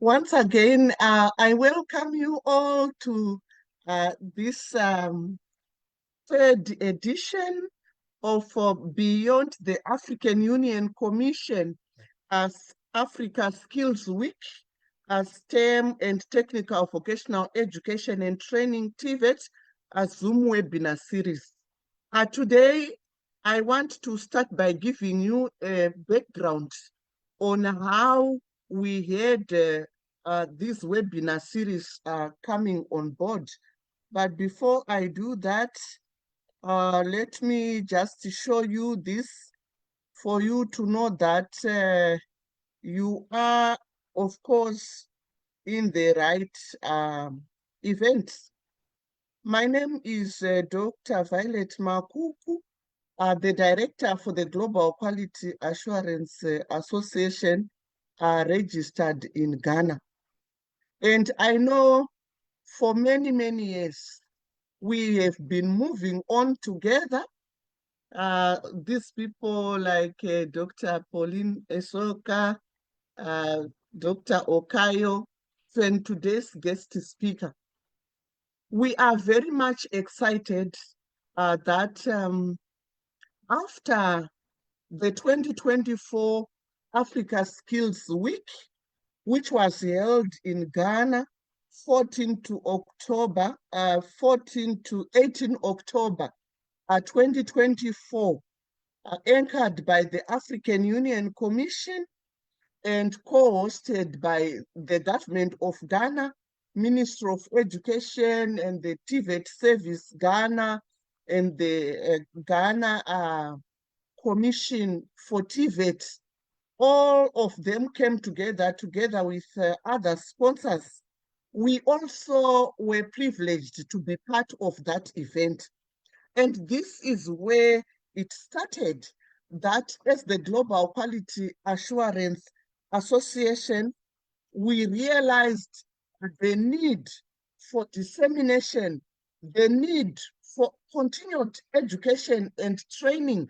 Once again, I welcome you all to this third edition of Beyond the African Union Commission as Africa Skills Week, as STEM and Technical Vocational Education and Training TVET, as Zoom webinar series. Today, I want to start by giving you a background on how we had this webinar series coming on board. But before I do that, let me just show you this for you to know that you are, of course, in the right event. My name is Dr. Violet Makuku, the director for the Global Quality Assurance Association, registered in Ghana. And I know for many, many years, we have been moving on together. These people like Dr. Pauline Esoka, Dr. Okayo, and today's guest speaker. We are very much excited that after the 2024 Africa Skills Week, which was held in Ghana 14 to 18 October 2024, anchored by the African Union Commission and co-hosted by the government of Ghana, Ministry of Education and the TVET Service Ghana and the Ghana Commission for TVET. All of them came together with other sponsors. We also were privileged to be part of that event. And this is where it started, that as the Global Quality Assurance Association, we realized the need for dissemination, the need for continued education and training,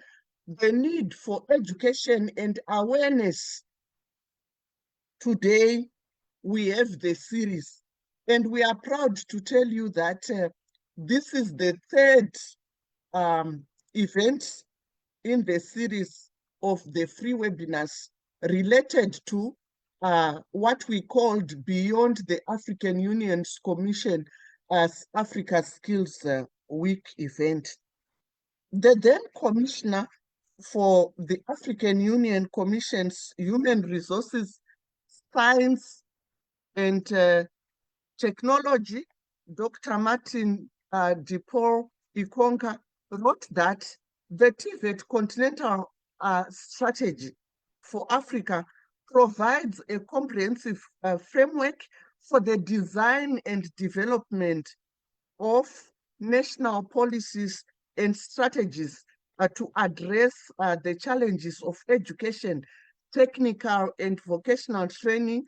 the need for education and awareness. Today, we have the series, and we are proud to tell you that this is the third event in the series of the free webinars related to what we called Beyond the African Union's Commission as Africa Skills Week event. The then Commissioner for the African Union Commission's Human Resources, Science and Technology, Dr. Martin DePaul Ikonga, wrote that the TVET Continental Strategy for Africa provides a comprehensive framework for the design and development of national policies and strategies to address the challenges of education, technical and vocational training,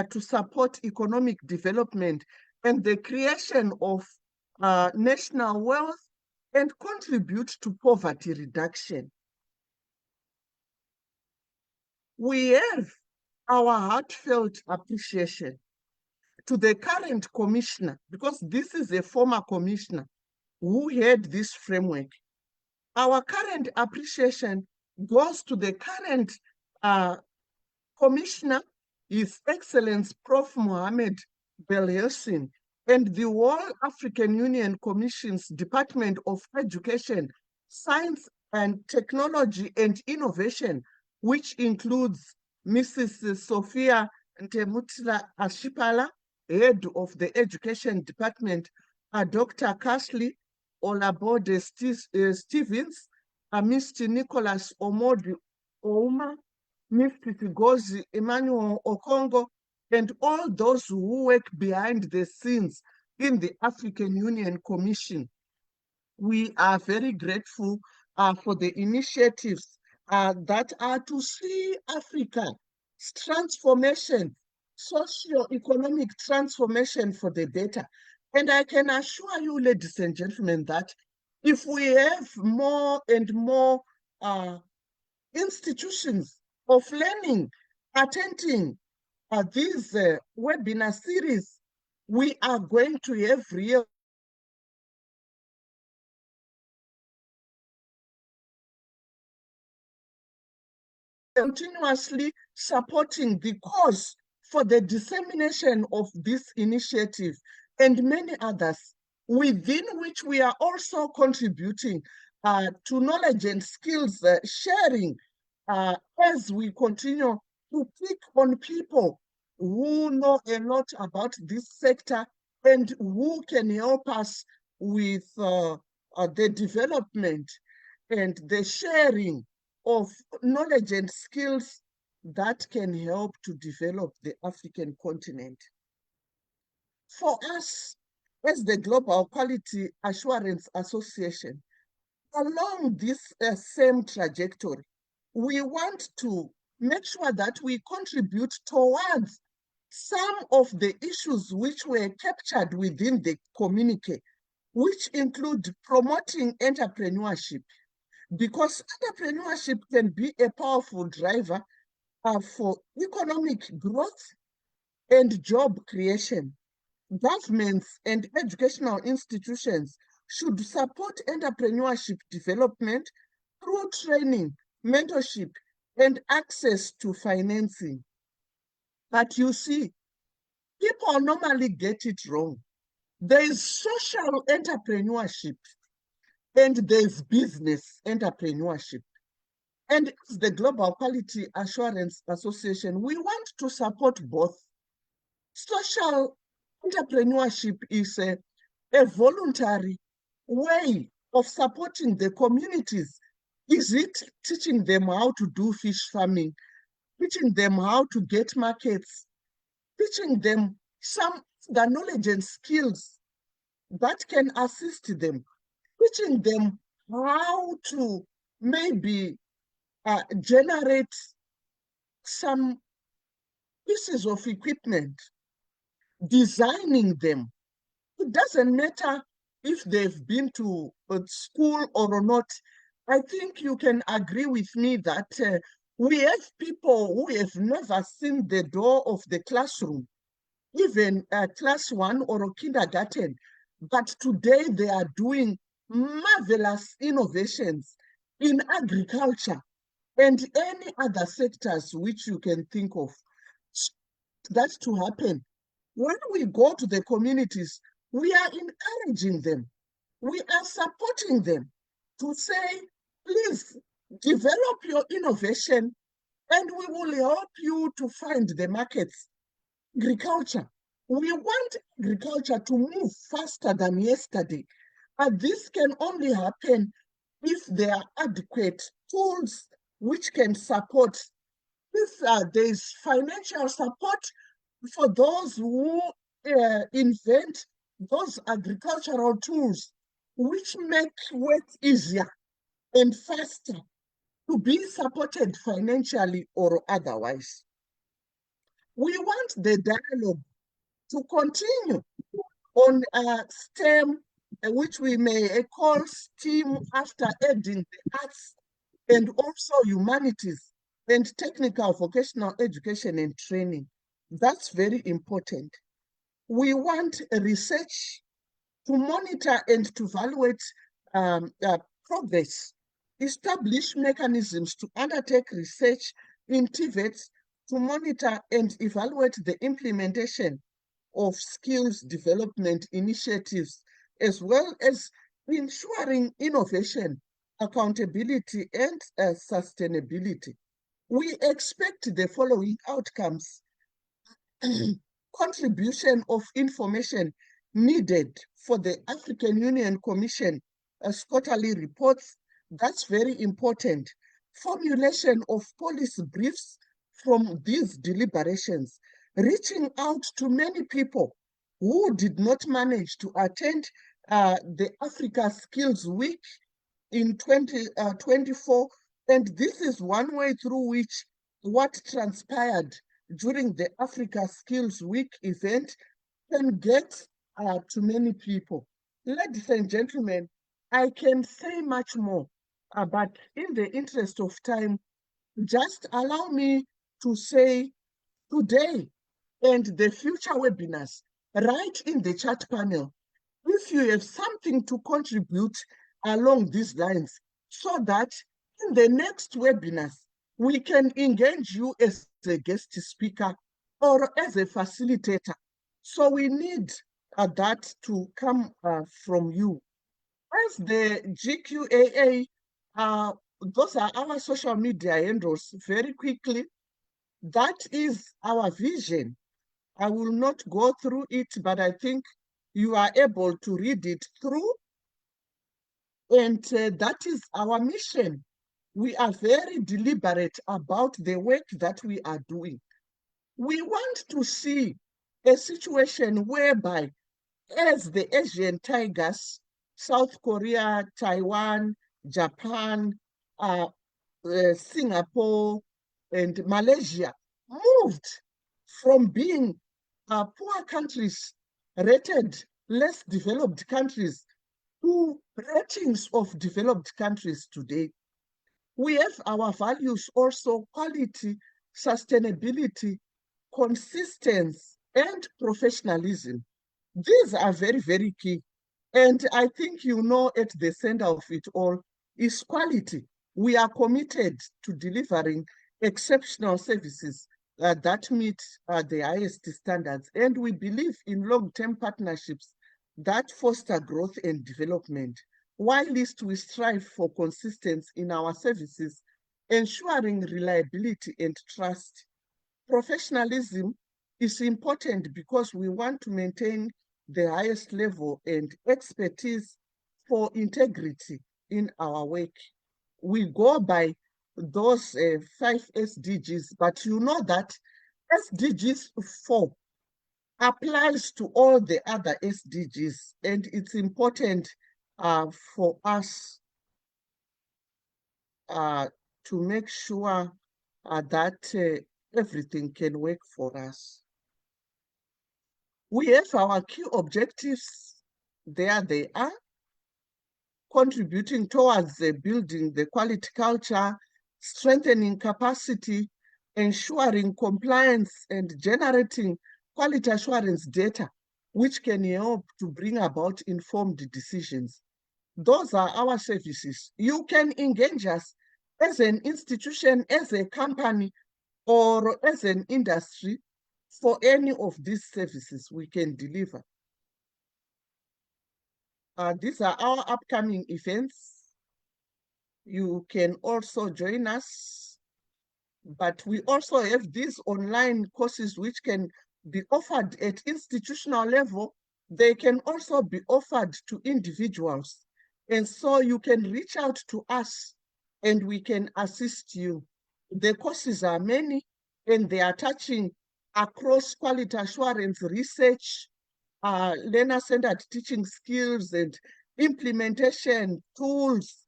to support economic development and the creation of national wealth and contribute to poverty reduction. We have our heartfelt appreciation to the current commissioner, because this is a former commissioner who had this framework. Our current appreciation goes to the current commissioner, His Excellency Prof. Mohamed Belhassan, and the World African Union Commission's Department of Education, Science and Technology and Innovation, which includes Mrs. Sophia Ntemutila Ashipala, head of the Education Department, Dr. Cashley Olabode Stevens, Mr. Nicholas Omodi Ouma, Mr. Tigozi Emmanuel Okongo, and all those who work behind the scenes in the African Union Commission. We are very grateful for the initiatives that are to see Africa's transformation, socio-economic transformation for the better. And I can assure you, ladies and gentlemen, that if we have more and more institutions of learning attending these webinar series we are going to have real continuously supporting the cause for the dissemination of this initiative and many others, within which we are also contributing to knowledge and skills sharing as we continue to pick on people who know a lot about this sector and who can help us with the development and the sharing of knowledge and skills that can help to develop the African continent. For us, as the Global Quality Assurance Association, along this same trajectory, we want to make sure that we contribute towards some of the issues which were captured within the communique, which include promoting entrepreneurship, because entrepreneurship can be a powerful driver for economic growth and job creation. Governments and educational institutions should support entrepreneurship development through training, mentorship, and access to financing. But you see, people normally get it wrong. There is social entrepreneurship and there's business entrepreneurship. And as the Global Quality Assurance Association, we want to support both. Social entrepreneurship is a voluntary way of supporting the communities. Is it teaching them how to do fish farming, teaching them how to get markets, teaching them some of the knowledge and skills that can assist them, teaching them how to maybe generate some pieces of equipment, designing them. It doesn't matter if they've been to school or not. I think you can agree with me that we have people who have never seen the door of the classroom, even class 1 or kindergarten, but today they are doing marvelous innovations in agriculture and any other sectors which you can think of. That to happen. When we go to the communities, we are encouraging them. We are supporting them to say, please develop your innovation and we will help you to find the markets. Agriculture. We want agriculture to move faster than yesterday. And this can only happen if there are adequate tools which can support. If there is financial support for those who invent those agricultural tools which make work easier and faster, to be supported financially or otherwise. We want the dialogue to continue on STEM, which we may call STEAM after adding the arts and also humanities and technical vocational education and training. That's very important. We want research to monitor and to evaluate progress, establish mechanisms to undertake research in TVETs to monitor and evaluate the implementation of skills development initiatives, as well as ensuring innovation, accountability, and sustainability. We expect the following outcomes: contribution of information needed for the African Union Commission as quarterly reports. That's very important. Formulation of policy briefs from these deliberations, reaching out to many people who did not manage to attend the Africa Skills Week in 2024. And this is one way through which what transpired during the Africa Skills Week event can get to many people. Ladies and gentlemen, I can say much more, but in the interest of time, just allow me to say today and the future webinars, write in the chat panel if you have something to contribute along these lines, so that in the next webinars, we can engage you as a guest speaker or as a facilitator. So we need that to come from you. As the GQAA, those are our social media handles. Very quickly, that is our vision. I will not go through it, but I think you are able to read it through. And that is our mission. We are very deliberate about the work that we are doing. We want to see a situation whereby, as the Asian tigers, South Korea, Taiwan, Japan, Singapore, and Malaysia moved from being poor countries, rated less developed countries, to ratings of developed countries today. We have our values also: quality, sustainability, consistency, and professionalism. These are very, very key. And I think you know at the center of it all is quality. We are committed to delivering exceptional services that meet the highest standards. And we believe in long-term partnerships that foster growth and development. Whilst we strive for consistency in our services, ensuring reliability and trust. Professionalism is important because we want to maintain the highest level and expertise for integrity in our work. We go by those 5 SDGs, but you know that SDGs 4 applies to all the other SDGs, and it's important for us to make sure that everything can work for us. We have our key objectives. There they are: contributing towards building the quality culture, strengthening capacity, ensuring compliance, and generating quality assurance data, which can help to bring about informed decisions. Those are our services. You can engage us as an institution, as a company, or as an industry for any of these services we can deliver. These are our upcoming events. You can also join us, but we also have these online courses which can be offered at institutional level. They can also be offered to individuals. And so you can reach out to us and we can assist you. The courses are many and they are touching across quality assurance, research, learner-centered teaching skills and implementation tools,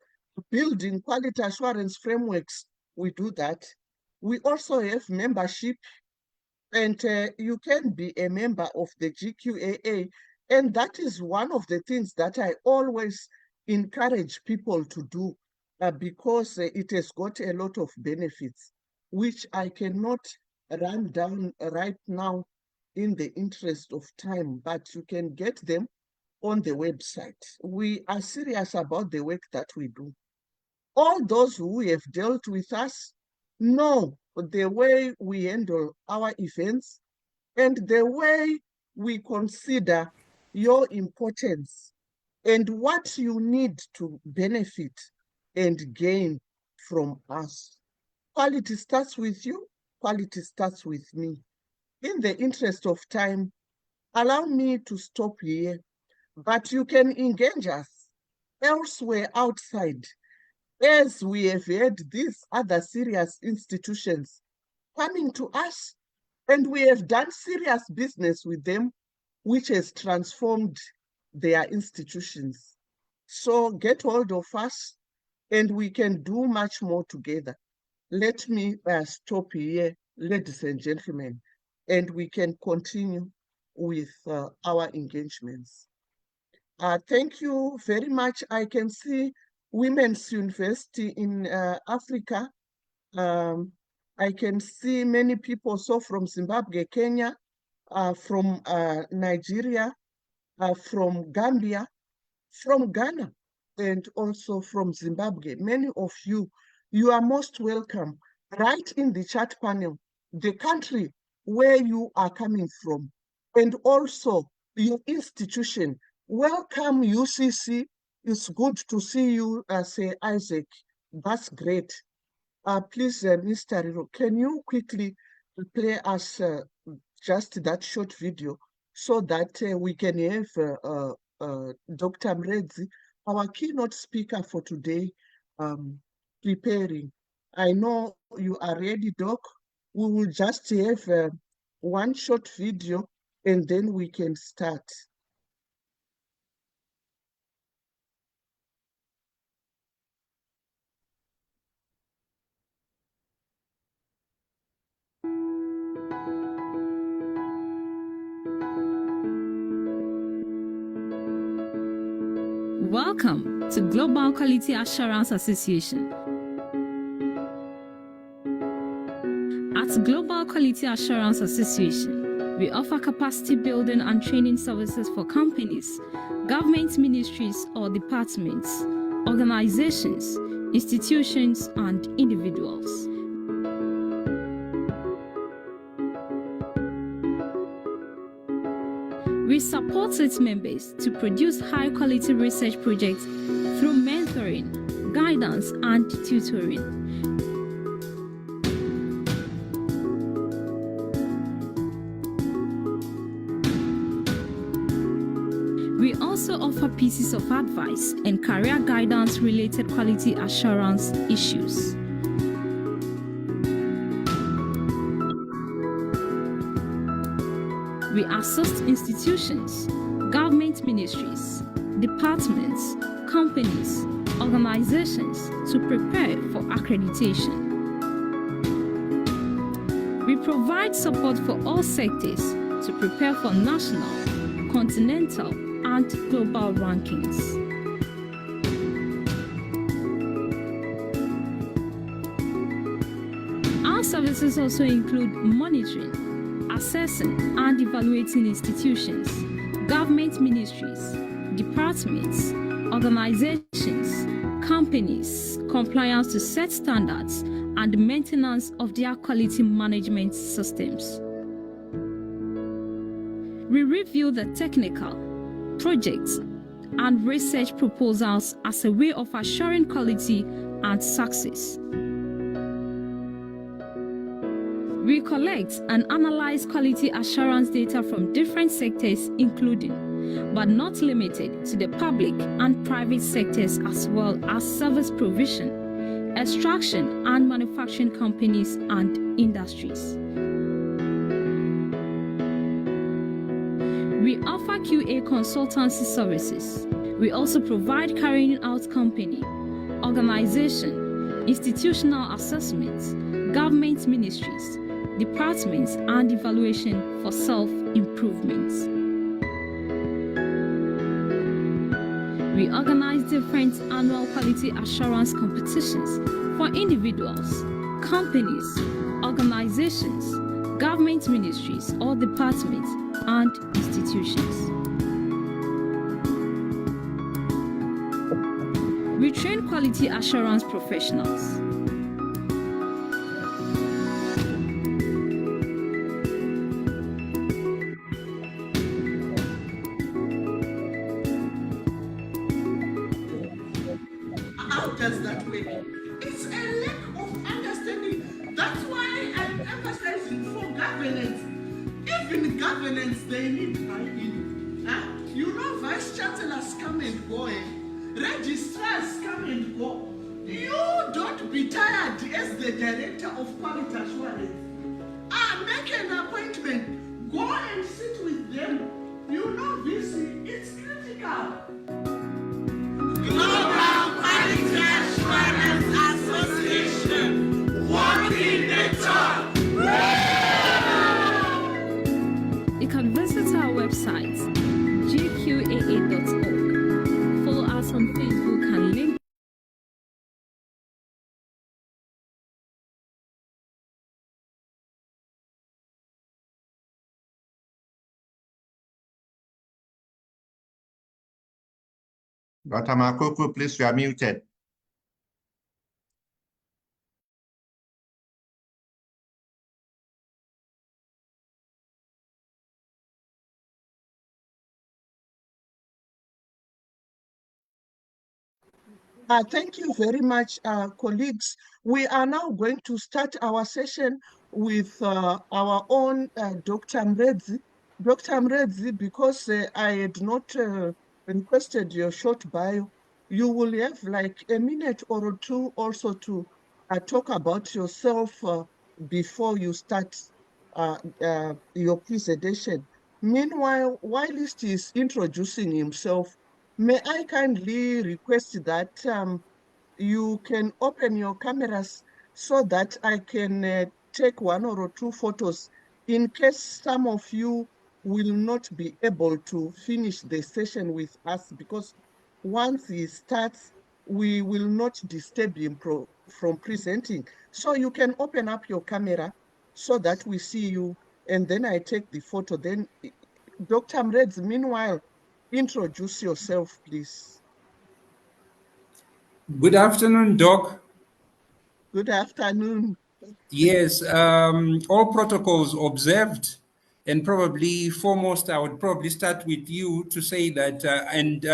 building quality assurance frameworks. We do that. We also have membership, and you can be a member of the GQAA. And that is one of the things that I always encourage people to do because it has got a lot of benefits, which I cannot run down right now in the interest of time, but you can get them on the website. We are serious about the work that we do. All those who have dealt with us know the way we handle our events and the way we consider your importance and what you need to benefit and gain from us. Quality starts with you, quality starts with me. In the interest of time, allow me to stop here, but you can engage us elsewhere outside, as we have had these other serious institutions coming to us, and we have done serious business with them, which has transformed their institutions. So get hold of us, and we can do much more together. Let me stop here, ladies and gentlemen, and we can continue with our engagements. Thank you very much. I can see Women's University in Africa. I can see many people, so from Zimbabwe, Kenya, from Nigeria, from Gambia, from Ghana, and also from Zimbabwe. Many of you, you are most welcome. Write in the chat panel the country where you are coming from, and also your institution. Welcome, UCC. It's good to see you, say Isaac. That's great. Please, Mr. Tariro, can you quickly play us just that short video so that we can have Dr. Mredzi, our keynote speaker for today, preparing. I know you are ready, Doc. We will just have one short video and then we can start. Welcome to Global Quality Assurance Association. At Global Quality Assurance Association, we offer capacity building and training services for companies, government ministries or departments, organizations, institutions, and individuals. We support its members to produce high-quality research projects through mentoring, guidance, and tutoring. We also offer pieces of advice and career guidance related quality assurance issues. We assist institutions, government ministries, departments, companies, organizations to prepare for accreditation. We provide support for all sectors to prepare for national, continental, and global rankings. Our services also include monitoring, assessing and evaluating institutions, government ministries, departments, organizations, companies, compliance to set standards, and maintenance of their quality management systems. We review the technical, projects, and research proposals as a way of assuring quality and success. We collect and analyze quality assurance data from different sectors, including, but not limited to, the public and private sectors, as well as service provision, extraction and manufacturing companies and industries. We offer QA consultancy services. We also provide carrying out company, organization, institutional assessments, government ministries, departments, and evaluation for self-improvement. We organize different annual quality assurance competitions for individuals, companies, organizations, government ministries or departments, and institutions. We train quality assurance professionals. How does that work? It's a lack of understanding. That's why I'm emphasizing for governance. Even governance, they need buy-in. You know, vice chancellors come and go, registrars come and go. You don't be tired as the director of quality assurance. Make an appointment. Go and sit with them. You know, this it's critical. Global Quality Assurance Association, walking the talk. You can visit our website, GQAA.org. Follow us on Facebook and LinkedIn. Dr. Makuku, please, you are muted. Thank you very much, colleagues. We are now going to start our session with our own Dr. Mredzi. Dr. Mredzi, because I had not requested your short bio, you will have like a minute or two also to talk about yourself before you start your presentation. Meanwhile, while he is introducing himself, may I kindly request that you can open your cameras so that I can take one or two photos in case some of you will not be able to finish the session with us, because once he starts, we will not disturb him from presenting. So you can open up your camera so that we see you, and then I take the photo. Then Dr. Mreds, meanwhile, introduce yourself, please. Good afternoon, Doc. Good afternoon. Yes, all protocols observed, and probably foremost, I would probably start with you to say that,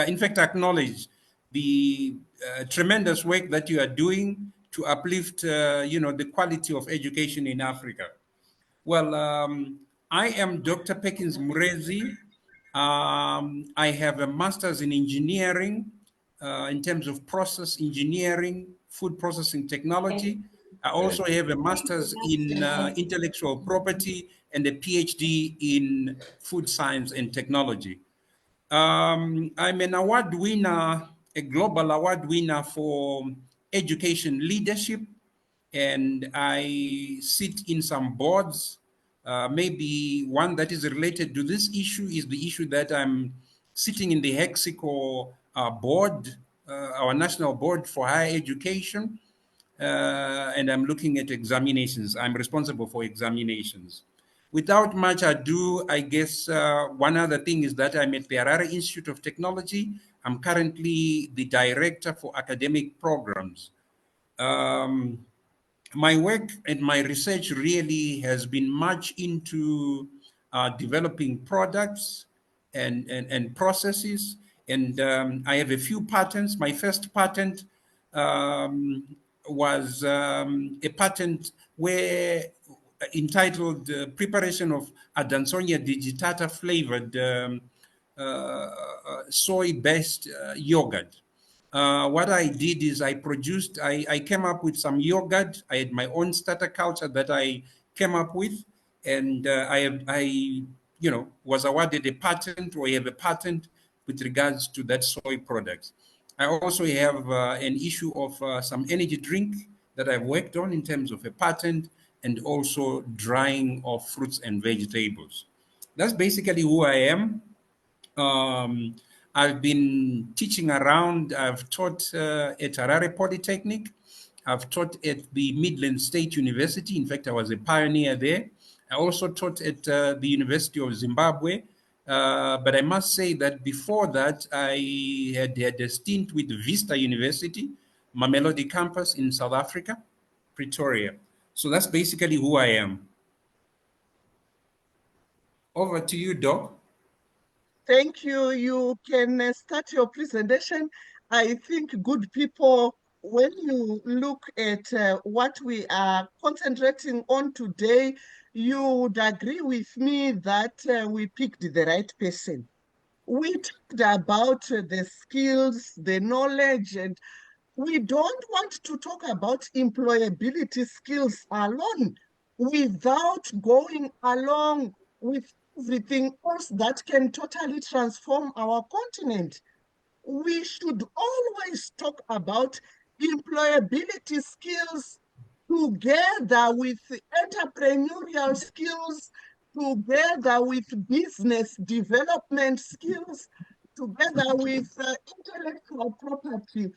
in fact, acknowledge the tremendous work that you are doing to uplift, the quality of education in Africa. Well, I am Dr. Perkins Murezi. I have a master's in engineering in terms of process engineering, food processing technology. I also have a master's in intellectual property and a PhD in food science and technology. I'm an award winner, a global award winner for education leadership, and I sit in some boards. Maybe one that is related to this issue is the issue that I'm sitting in the Hexico board, our national board for higher education, and I'm looking at examinations. I'm responsible for examinations. Without much ado, I guess one other thing is that I'm at the Harare Institute of Technology. I'm currently the director for academic programs. My work and my research really has been much into developing products and processes. And I have a few patents. My first patent um, was a patent where entitled Preparation of Adansonia digitata flavored soy-based yogurt. What I did is I came up with some yogurt. I had my own starter culture that I came up with, and was awarded a patent, or I have a patent with regards to that soy product. I also have an issue of some energy drink that I've worked on in terms of a patent, and also drying of fruits and vegetables. That's basically who I am. Um, I've been teaching around. I've taught at Harare Polytechnic. I've taught at the Midland State University. In fact, I was a pioneer there. I also taught at the University of Zimbabwe. But I must say that before that, I had a stint with Vista University, Mamelodi campus in South Africa, Pretoria. So that's basically who I am. Over to you, Doc. Thank you. You can start your presentation. I think good people, when you look at what we are concentrating on today, you would agree with me that we picked the right person. We talked about the skills, the knowledge, and we don't want to talk about employability skills alone without going along with everything else that can totally transform our continent. We should always talk about employability skills together with entrepreneurial skills, together with business development skills, together with intellectual property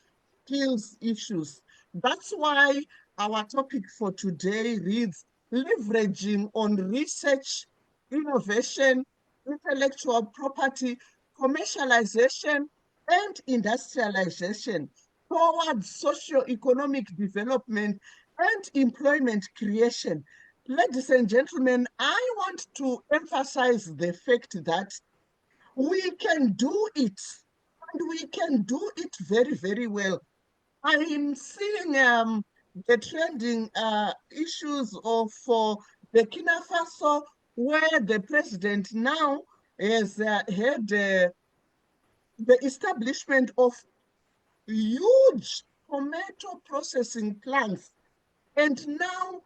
skills issues. That's why our topic for today reads leveraging on research, innovation, intellectual property, commercialization, and industrialization towards socio-economic development and employment creation. Ladies and gentlemen, I want to emphasize the fact that we can do it, and we can do it very, very well. I am seeing the trending issues of Burkina Faso, where the president now has had the establishment of huge tomato processing plants. And now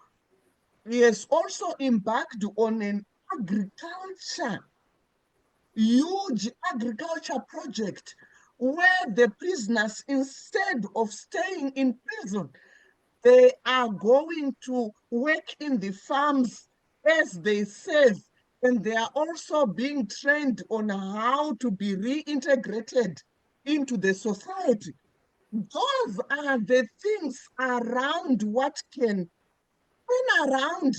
he has also embarked on an huge agriculture project where the prisoners, instead of staying in prison, they are going to work in the farms as they serve, and they are also being trained on how to be reintegrated into the society. Those are the things around what can turn around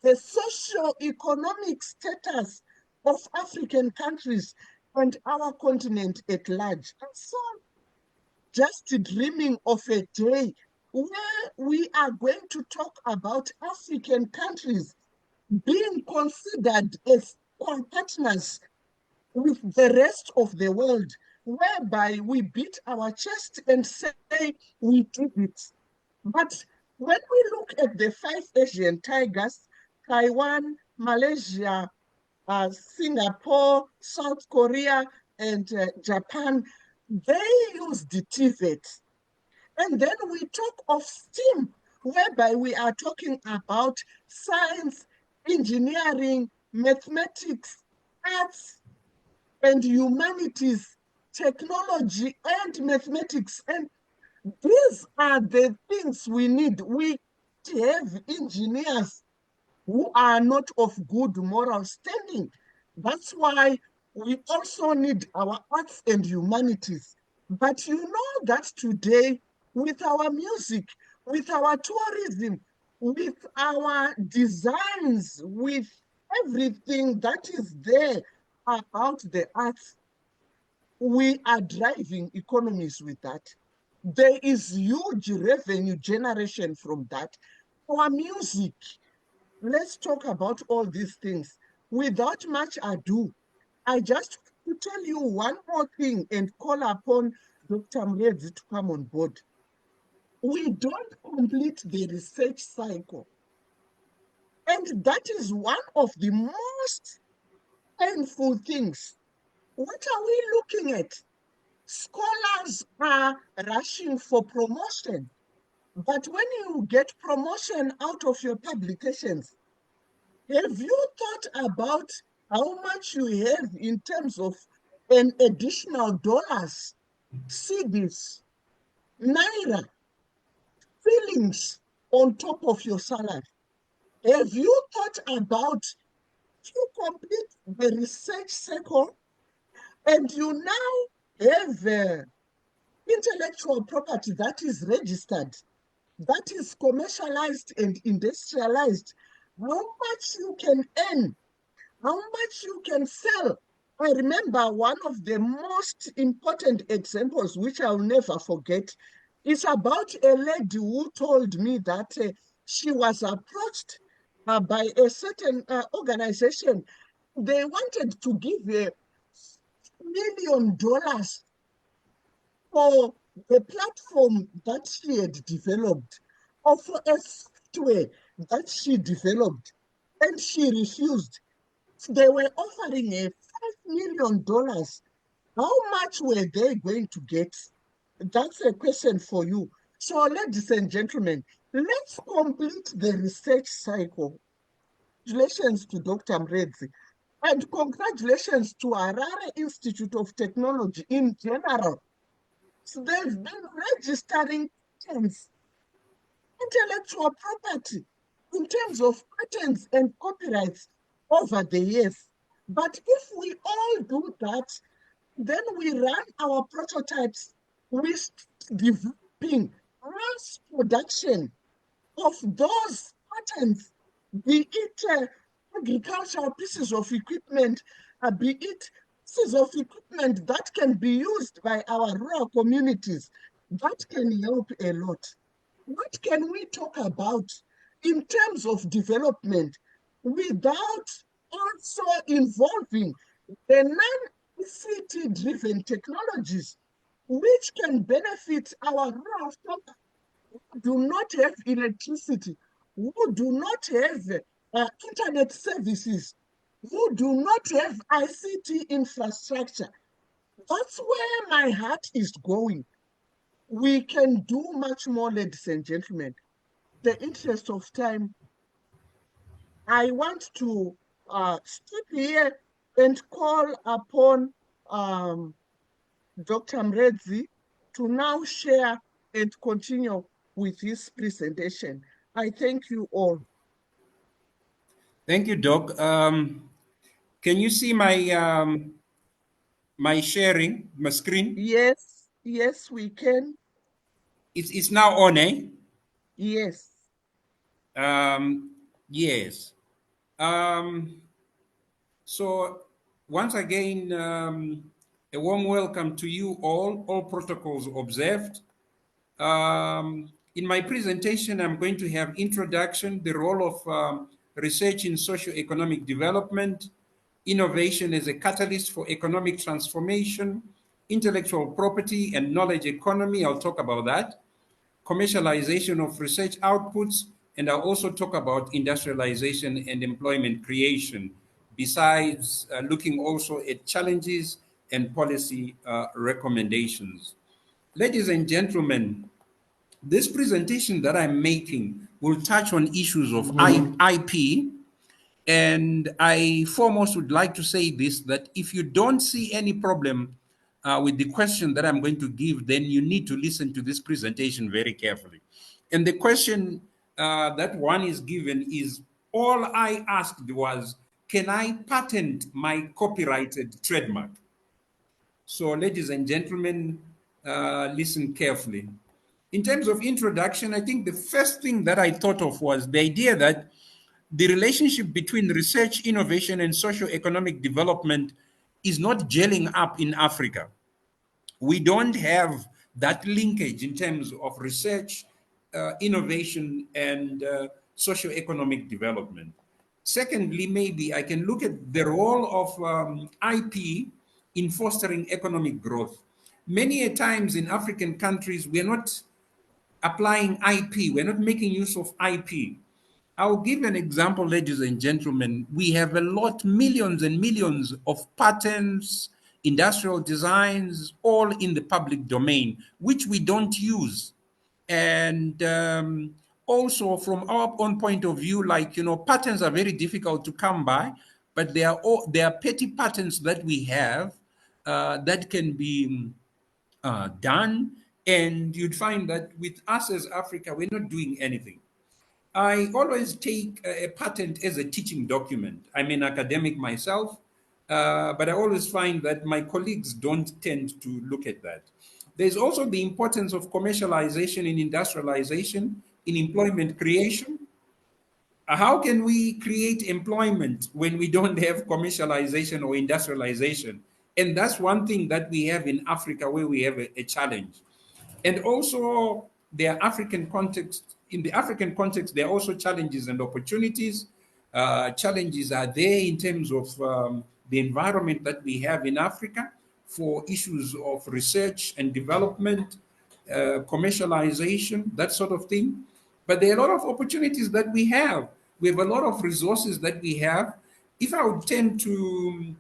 the socio-economic status of African countries and our continent at large. And so, just dreaming of a day where we are going to talk about African countries being considered as partners with the rest of the world, whereby we beat our chest and say we did it. But when we look at the 5 Asian tigers, Taiwan, Malaysia, Singapore, South Korea, and Japan, they use the TVET. And then we talk of STEAM, whereby we are talking about science, engineering, mathematics, arts, and humanities, technology, and mathematics. And these are the things we need. We have engineers who are not of good moral standing. That's why we also need our arts and humanities. But you know that today, with our music, with our tourism, with our designs, with everything that is there about the arts, we are driving economies with that. There is huge revenue generation from that. Our music, let's talk about all these things. Without much ado, I just want to tell you one more thing and call upon Dr. Mredzi to come on board. We don't complete the research cycle. And that is one of the most painful things. What are we looking at? Scholars are rushing for promotion. But when you get promotion out of your publications, have you thought about how much you have in terms of an additional dollars, cedis, naira, shillings on top of your salary? Have you thought about if you complete the research cycle and you now have intellectual property that is registered, that is commercialized and industrialized, how much you can earn, how much you can sell? I remember one of the most important examples, which I'll never forget, is about a lady who told me that she was approached by a certain organization. They wanted to give her $1 million for the platform that she had developed, or for a software that she developed, and she refused. They were offering a $5 million. How much were they going to get? That's a question for you. So, ladies and gentlemen, let's complete the research cycle. Congratulations to Dr. Mredzi, and congratulations to Harare Institute of Technology in general. So they've been registering patents, intellectual property, in terms of patents and copyrights over the years. But if we all do that, then we run our prototypes with developing mass production of those patents, be it agricultural pieces of equipment, be it pieces of equipment that can be used by our rural communities that can help a lot. What can we talk about in terms of development without also involving the non-ICT driven technologies which can benefit our rural folk who do not have electricity, who do not have internet services, who do not have ICT infrastructure? That's where my heart is going. We can do much more, ladies and gentlemen. The interest of time, I want to stop here and call upon Dr. Mredzi to now share and continue with his presentation. I thank you all. Thank you, Doc. Can you see my sharing, my screen? Yes, yes, we can. It's now on, eh? Yes. Yes. So once again, a warm welcome to you all protocols observed. In my presentation, I'm going to have introduction, the role of research in socio-economic development, innovation as a catalyst for economic transformation, intellectual property and knowledge economy. I'll talk about that. Commercialization of research outputs, and I'll also talk about industrialization and employment creation, besides looking also at challenges and policy recommendations. Ladies and gentlemen, this presentation that I'm making will touch on issues of IP, and I foremost would like to say this, that if you don't see any problem with the question that I'm going to give, then you need to listen to this presentation very carefully. And the question that one is given is, all I asked was, can I patent my copyrighted trademark? So ladies and gentlemen, listen carefully. In terms of introduction, I think the first thing that I thought of was the idea that the relationship between research, innovation, and socio-economic development is not gelling up in Africa. We don't have that linkage in terms of research, innovation, and socio-economic development. Secondly, maybe I can look at the role of IP in fostering economic growth. Many a times in African countries, we're not applying IP, we're not making use of IP. I'll give an example, ladies and gentlemen. We have a lot, millions and millions of patents, industrial designs, all in the public domain, which we don't use. And also from our own point of view, like, patents are very difficult to come by, but there are petty patents that we have that can be done. And you'd find that with us as Africa, we're not doing anything. I always take a patent as a teaching document. I'm an academic myself, but I always find that my colleagues don't tend to look at that. There's also the importance of commercialization and industrialization in employment creation. How can we create employment when we don't have commercialization or industrialization? And that's one thing that we have in Africa where we have a challenge. And also, there are African context. In the African context, there are also challenges and opportunities. Challenges are there in terms of the environment that we have in Africa for issues of research and development, commercialization, that sort of thing. But there are a lot of opportunities that we have. We have a lot of resources that we have. If I would tend to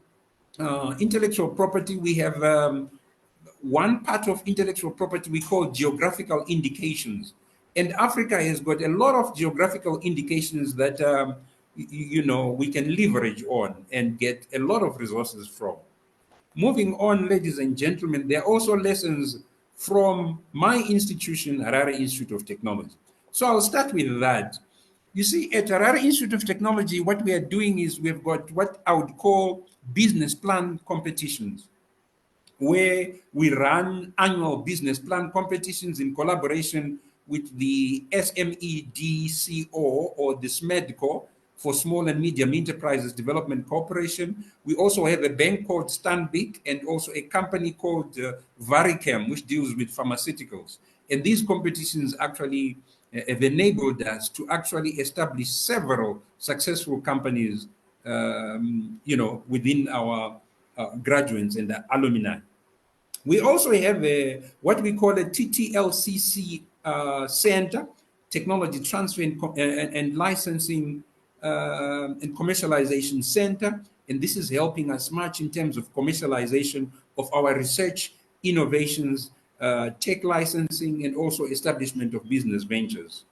intellectual property, we have one part of intellectual property we call geographical indications. And Africa has got a lot of geographical indications that, we can leverage on and get a lot of resources from. Moving on, ladies and gentlemen, there are also lessons from my institution, Harare Institute of Technology. So I'll start with that. You see, at Harare Institute of Technology, what we are doing is we've got what I would call business plan competitions, where we run annual business plan competitions in collaboration with the SMEDCO or the SMEDCO for Small and Medium Enterprises Development Corporation. We also have a bank called Stanbic and also a company called Varichem, which deals with pharmaceuticals. And these competitions actually have enabled us to actually establish several successful companies, within our graduates and the alumni. We also have what we call a TTLCC center, Technology Transfer and Licensing and Commercialization Center. And this is helping us much in terms of commercialization of our research, innovations, tech licensing, and also establishment of business ventures.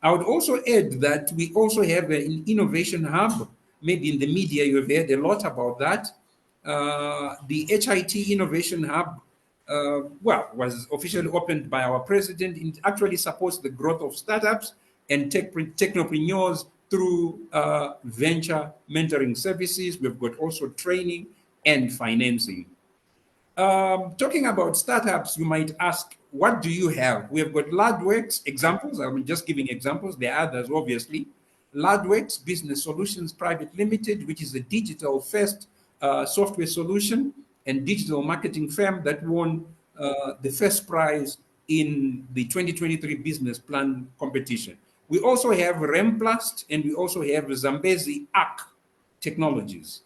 I would also add that we also have an innovation hub. Maybe in the media you have heard a lot about that. The HIT Innovation Hub, was officially opened by our president. It actually supports the growth of startups and technopreneurs through venture mentoring services. We've got also training and financing. Talking about startups, you might ask, what do you have? We have got LabWorks examples. I'm just giving examples. There are others, obviously. LabWorks Business Solutions Private Limited, which is a digital first software solution and digital marketing firm that won the first prize in the 2023 business plan competition. We also have Remplast and we also have Zambezi Arc Technologies.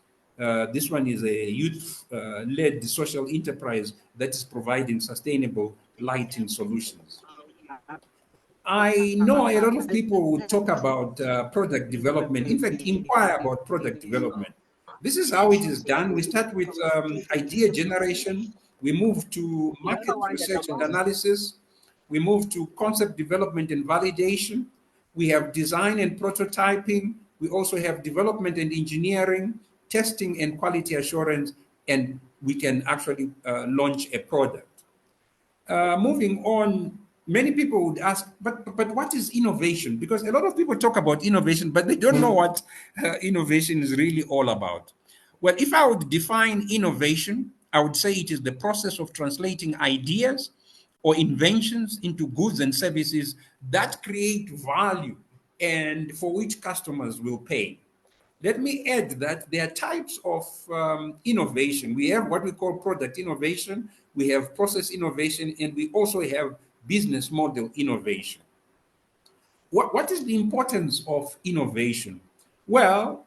This one is a youth-led social enterprise that is providing sustainable lighting solutions. I know a lot of people would talk about product development, in fact, inquire about product development. This is how it is done. We start with idea generation. We move to market research and analysis. We move to concept development and validation. We have design and prototyping. We also have development and engineering, testing and quality assurance, and we can actually launch a product. Moving on, many people would ask, but what is innovation? Because a lot of people talk about innovation, but they don't know what innovation is really all about. Well, if I would define innovation, I would say it is the process of translating ideas or inventions into goods and services that create value and for which customers will pay. Let me add that there are types of innovation. We have what we call product innovation, we have process innovation, and we also have business model innovation. What is the importance of innovation? Well,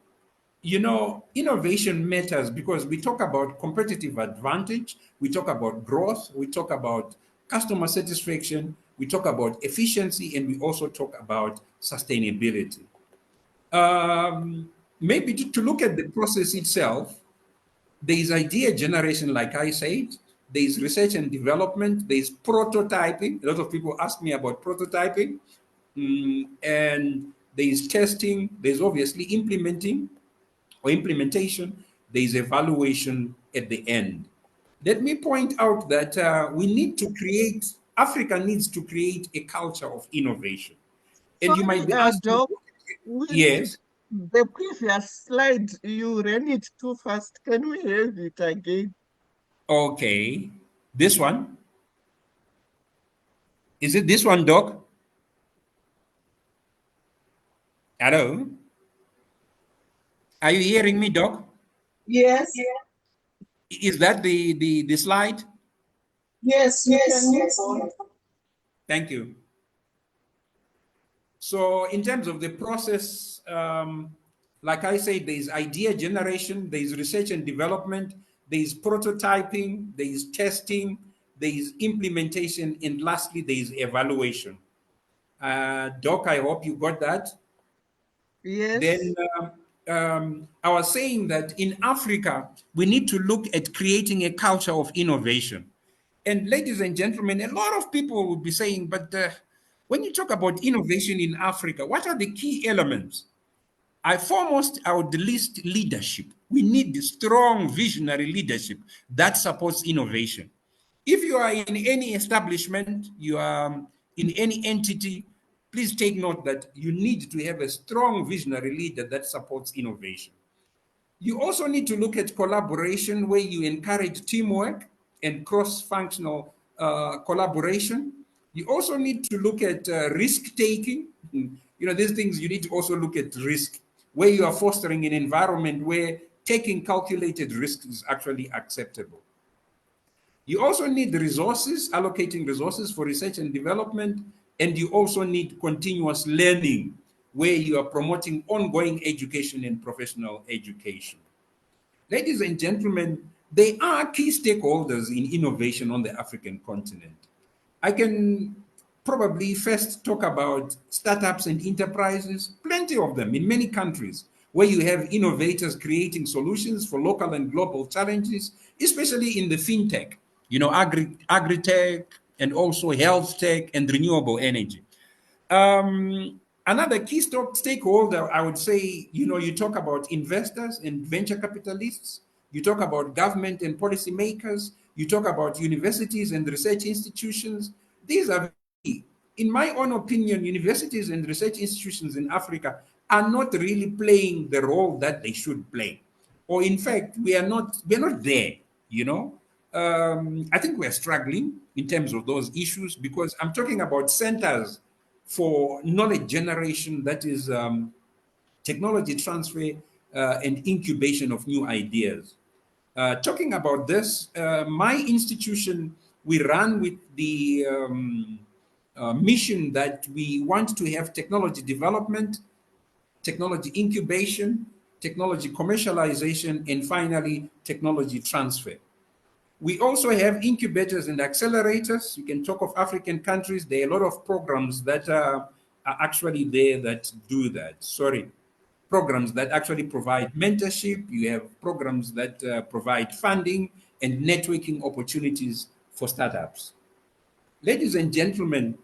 innovation matters because we talk about competitive advantage, we talk about growth, we talk about customer satisfaction, we talk about efficiency, and we also talk about sustainability. Maybe to look at the process itself, there is idea generation, like I said, there is research and development, there is prototyping. A lot of people ask me about prototyping, and there is testing, there's obviously implementation, there is evaluation at the end. Let me point out that Africa needs to create a culture of innovation. And Sorry, you might be asking, Doc, we yes. need the previous slide. You ran it too fast. Can we have it again? Okay. This one? Is it this one, Doc? Hello? Are you hearing me, Doc? Yes. Is that the slide? Yes, yes. Thank you. So in terms of the process, like I said, there is idea generation, there is research and development, there is prototyping, there is testing, there is implementation, and lastly, there is evaluation. Doc, I hope you got that. Yes. Then I was saying that in Africa, we need to look at creating a culture of innovation. And ladies and gentlemen, a lot of people will be saying, but when you talk about innovation in Africa, what are the key elements? I would list leadership. We need strong visionary leadership that supports innovation. If you are in any establishment, you are in any entity, please take note that you need to have a strong visionary leader that supports innovation. You also need to look at collaboration where you encourage teamwork and cross-functional collaboration. You also need to look at risk-taking. These things you need to also look at risk. where you are fostering an environment where taking calculated risks is actually acceptable. You also need the resources, allocating resources for research and development, and you also need continuous learning, where you are promoting ongoing education and professional education. Ladies and gentlemen, they are key stakeholders in innovation on the African continent. I can probably first talk about startups and enterprises, plenty of them in many countries, where you have innovators creating solutions for local and global challenges, especially in the fintech, agri-tech, and also health tech and renewable energy. Another key stakeholder, I would say, you talk about investors and venture capitalists, you talk about government and policymakers, you talk about universities and research institutions. These are, in my own opinion, universities and research institutions in Africa are not really playing the role that they should play. Or in fact, we're not there. I think we're struggling in terms of those issues, because I'm talking about centers for knowledge generation, that is technology transfer and incubation of new ideas. Talking about this, my institution, we run with the mission that we want to have technology development, technology incubation, technology commercialization, and finally, technology transfer. We also have incubators and accelerators. You can talk of African countries. There are a lot of programs that are actually there that do that. Sorry. Programs that actually provide mentorship. You have programs that provide funding and networking opportunities for startups. Ladies and gentlemen,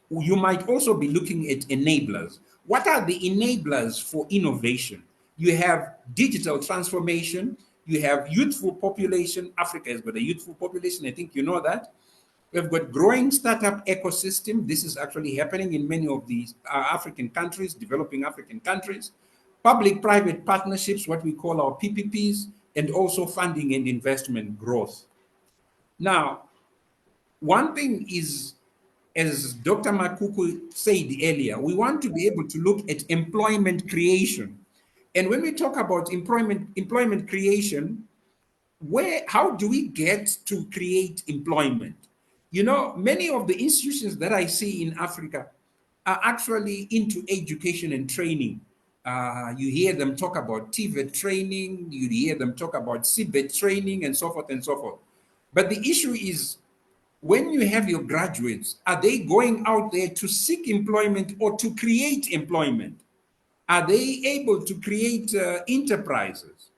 you might also be looking at enablers. What are the enablers for innovation? You have digital transformation, you have youthful population. Africa has got a youthful population, I think you know that. We've got growing startup ecosystem. This is actually happening in many of these African countries, developing African countries. Public-private partnerships, what we call our PPPs, and also funding and investment growth. Now, one thing is, as Dr. Makuku said earlier, we want to be able to look at employment creation. And when we talk about employment creation, how do we get to create employment? Many of the institutions that I see in Africa are actually into education and training. You hear them talk about TVET training, you hear them talk about CBET training, and so forth and so forth. But the issue is, when you have your graduates, are they going out there to seek employment or to create employment? Are they able to create enterprises?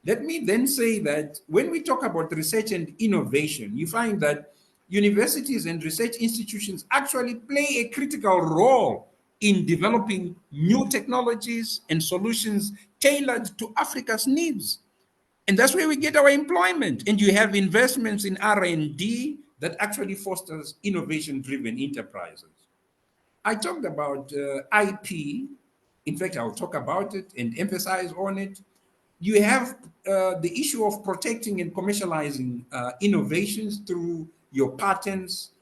Let me then say that when we talk about research and innovation, you find that universities and research institutions actually play a critical role in developing new technologies and solutions tailored to Africa's needs. And that's where we get our employment. And you have investments in R&D that actually fosters innovation-driven enterprises. I talked about IP. In fact, I'll talk about it and emphasize on it. You have the issue of protecting and commercializing innovations through your patents,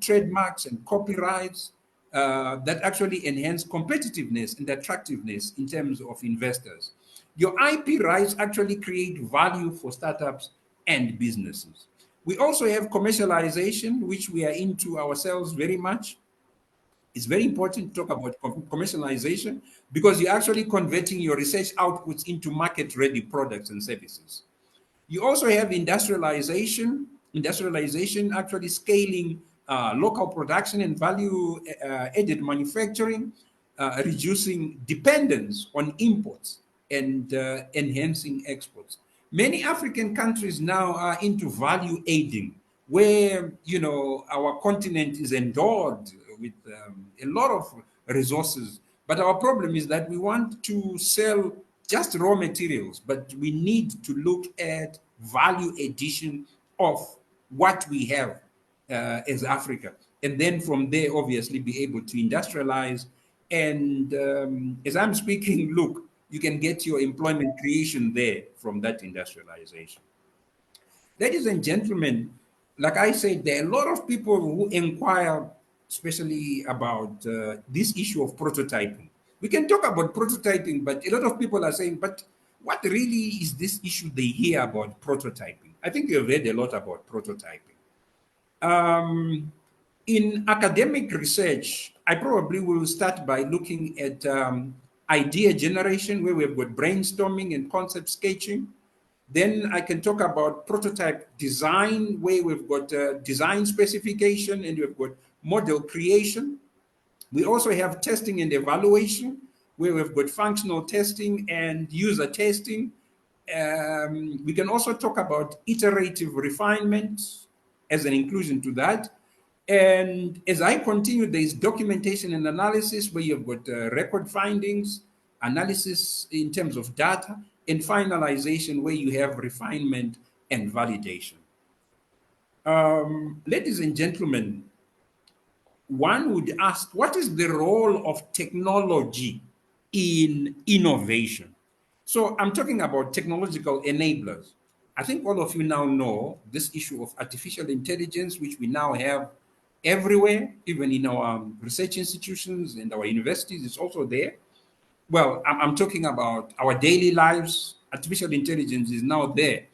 trademarks, and copyrights that actually enhance competitiveness and attractiveness in terms of investors. Your IP rights actually create value for startups and businesses. We also have commercialization, which we are into ourselves very much. It's very important to talk about commercialization, because you're actually converting your research outputs into market-ready products and services. You also have industrialization actually scaling local production and value-added manufacturing, reducing dependence on imports and enhancing exports. Many African countries now are into value aiding, where our continent is endowed with a lot of resources, but our problem is that we want to sell just raw materials, but we need to look at value addition of what we have as Africa, and then from there obviously be able to industrialize. And as I'm speaking, look, you can get your employment creation there from that industrialization. Ladies and gentlemen, like I said, there are a lot of people who inquire, especially about this issue of prototyping. We can talk about prototyping, but a lot of people are saying, but what really is this issue they hear about prototyping? I think you've heard a lot about prototyping. In academic research, I probably will start by looking at idea generation, where we've got brainstorming and concept sketching. Then I can talk about prototype design, where we've got design specification and we've got model creation. We also have testing and evaluation, where we've got functional testing and user testing. We can also talk about iterative refinement as an inclusion to that. And as I continue, there is documentation and analysis, where you've got record findings, analysis in terms of data, and finalization, where you have refinement and validation. Ladies and gentlemen, one would ask, what is the role of technology in innovation? So I'm talking about technological enablers. I think all of you now know this issue of artificial intelligence, which we now have everywhere, even in our research institutions and our universities, it's also there. Well, I'm talking about our daily lives. Artificial intelligence is now there.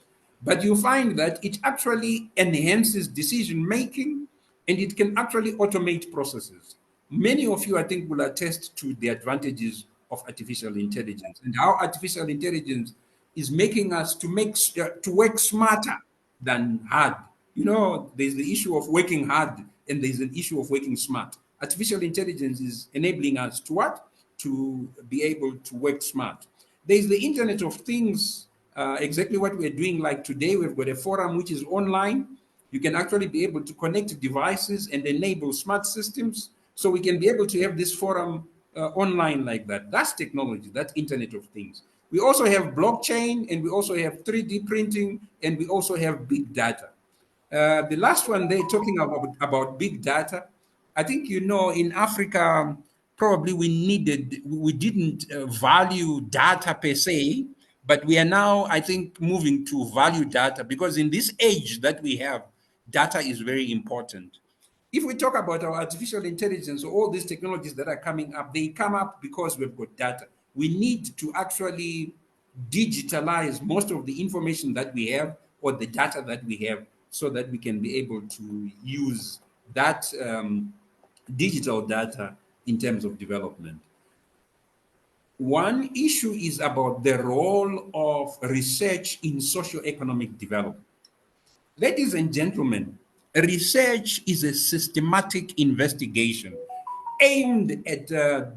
But you find that it actually enhances decision making, and it can actually automate processes. Many of you, I think, will attest to the advantages of artificial intelligence and how artificial intelligence is making us to work smarter than hard. You know, there's the issue of working hard and there's an issue of working smart. Artificial intelligence is enabling us to what? To be able to work smart. There's the Internet of Things, exactly what we're doing. Like today, we've got a forum which is online. You can actually be able to connect devices and enable smart systems. So we can be able to have this forum online like that. That's technology, that's Internet of Things. We also have blockchain, and we also have 3D printing, and we also have big data. The last one, they're talking about big data. I think, you know, in Africa, probably we didn't value data per se, but we are now, I think, moving to value data, because in this age that we have, data is very important. If we talk about our artificial intelligence, all these technologies that are coming up, they come up because we've got data. We need to actually digitalize most of the information that we have, or the data that we have, so that we can be able to use that digital data in terms of development. One issue is about the role of research in socio-economic development. Ladies and gentlemen, research is a systematic investigation aimed at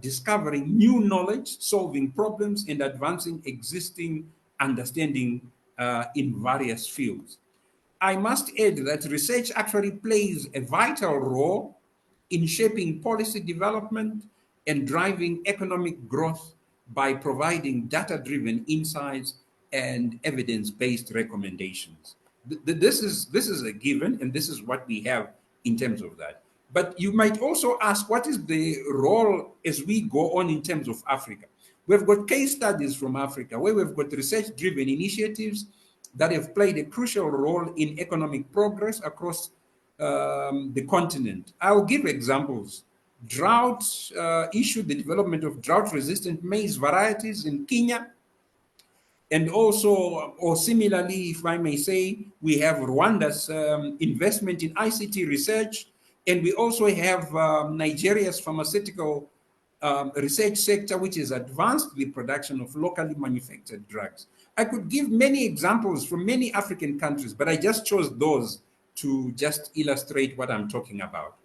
discovering new knowledge, solving problems, and advancing existing understanding in various fields. I must add that research actually plays a vital role in shaping policy development and driving economic growth by providing data-driven insights and evidence-based recommendations. This is a given, and this is what we have in terms of that. But you might also ask, what is the role as we go on in terms of Africa? We've got case studies from Africa where we've got research-driven initiatives that have played a crucial role in economic progress across the continent. I'll give examples. Drought issue, the development of drought-resistant maize varieties in Kenya. And also, or similarly, if I may say, we have Rwanda's investment in ICT research, and we also have Nigeria's pharmaceutical research sector, which has advanced the production of locally manufactured drugs. I could give many examples from many African countries, but I just chose those to just illustrate what I'm talking about.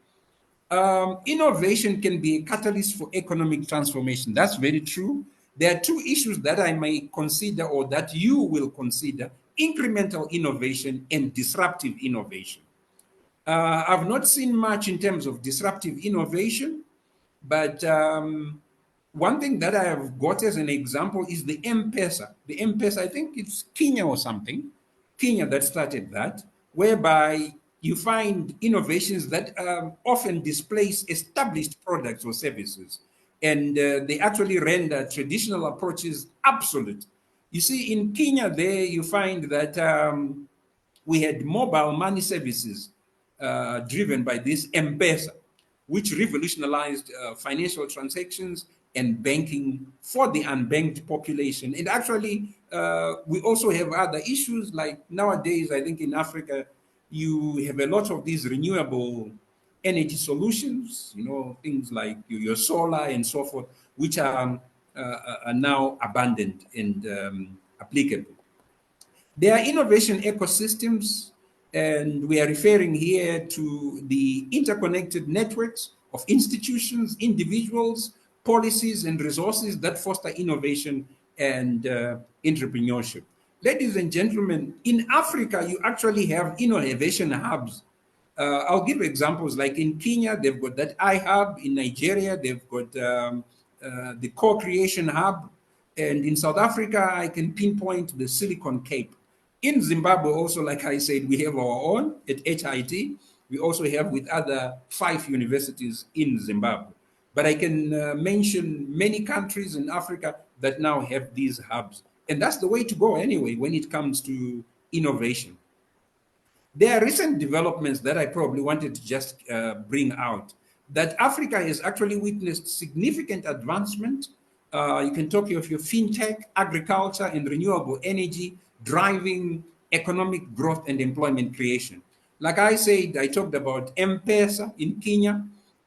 Innovation can be a catalyst for economic transformation. That's very true. There are two issues that I may consider, or that you will consider: incremental innovation and disruptive innovation. I've not seen much in terms of disruptive innovation, but one thing that I have got as an example is the M-Pesa. The M-Pesa, I think it's Kenya or something, Kenya that started that, whereby you find innovations that often displace established products or services. And they actually render traditional approaches obsolete. You see, in Kenya there, you find that we had mobile money services driven by this M-Pesa, which revolutionized financial transactions and banking for the unbanked population. And actually, we also have other issues like nowadays, I think in Africa, you have a lot of these renewable energy solutions, things like your solar and so forth, which are now abundant and applicable. There are innovation ecosystems, and we are referring here to the interconnected networks of institutions, individuals, policies, and resources that foster innovation and entrepreneurship. Ladies and gentlemen, in Africa, you actually have innovation hubs. I'll give examples like in Kenya, they've got that iHub. In Nigeria, they've got the Co-Creation Hub. And in South Africa, I can pinpoint the Silicon Cape. In Zimbabwe, also, like I said, we have our own at HIT. We also have with other 5 universities in Zimbabwe. But I can mention many countries in Africa that now have these hubs. And that's the way to go anyway when it comes to innovation. There are recent developments that I probably wanted to just bring out, that Africa has actually witnessed significant advancement. You can talk of your fintech, agriculture, and renewable energy driving economic growth and employment creation. Like I said, I talked about M-Pesa in Kenya,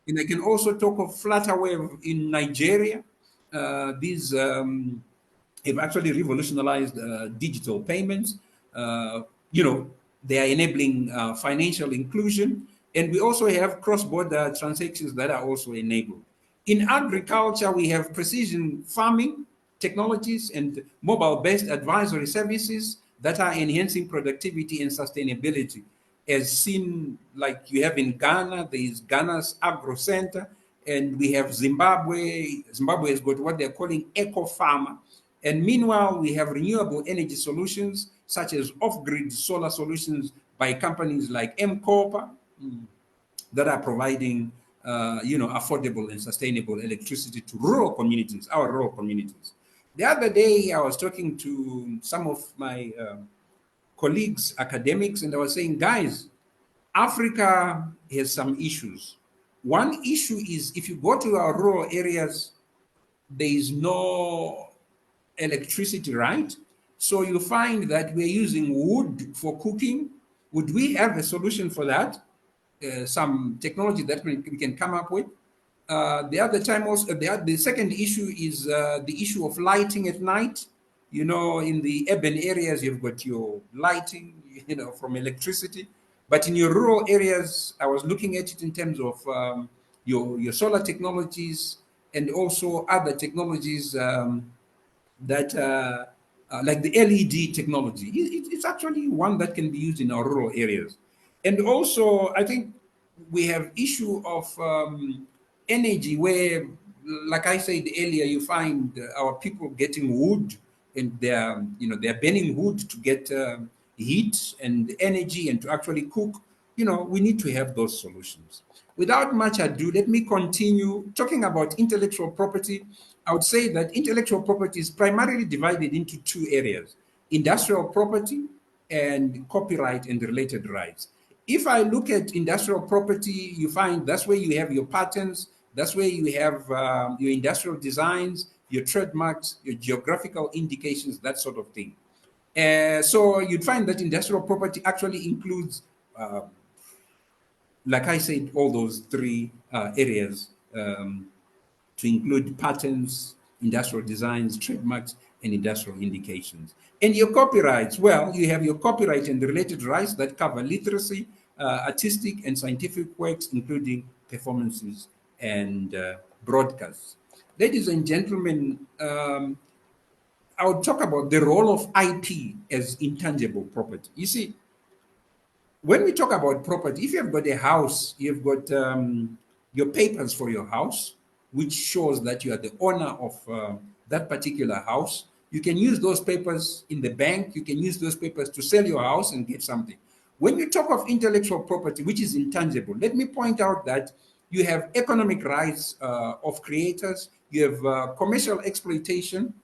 and I can also talk of Flutterwave in Nigeria. These have actually revolutionized digital payments. Uh, you know, they are enabling financial inclusion. And we also have cross-border transactions that are also enabled. In agriculture, we have precision farming technologies and mobile-based advisory services that are enhancing productivity and sustainability. As seen, like you have in Ghana, there is Ghana's Agro Center, and we have Zimbabwe. Zimbabwe has got what they're calling Eco Farmer. And meanwhile, we have renewable energy solutions, such as off-grid solar solutions by companies like M-Copper, that are providing, affordable and sustainable electricity to rural communities, our rural communities. The other day, I was talking to some of my colleagues, academics, and I was saying, guys, Africa has some issues. One issue is if you go to our rural areas, there is no electricity, right? So you find that we're using wood for cooking. Would we have a solution for that? Some technology that we can come up with. The other time also, the second issue is the issue of lighting at night. In the urban areas, you've got your lighting, from electricity. But in your rural areas, I was looking at it in terms of your solar technologies and also other technologies that like the LED technology. It's actually one that can be used in our rural areas. And also, I think we have issue of energy where, like I said earlier, you find our people getting wood and they're burning wood to get heat and energy and to actually cook. We need to have those solutions. Without much ado, let me continue talking about intellectual property. I would say that intellectual property is primarily divided into 2 areas: industrial property and copyright and related rights. If I look at industrial property, you find that's where you have your patents, that's where you have your industrial designs, your trademarks, your geographical indications, that sort of thing. So you'd find that industrial property actually includes, like I said, all those 3 areas, to include patents, industrial designs, trademarks, and industrial indications. And your copyrights, well, you have your copyright and related rights that cover literacy, artistic and scientific works, including performances and broadcasts. Ladies and gentlemen, I will talk about the role of IP as intangible property. You see, when we talk about property, if you've got a house, you've got your papers for your house, which shows that you are the owner of that particular house. You can use those papers in the bank. You can use those papers to sell your house and get something. When we talk of intellectual property, which is intangible, let me point out that you have economic rights of creators. You have commercial exploitation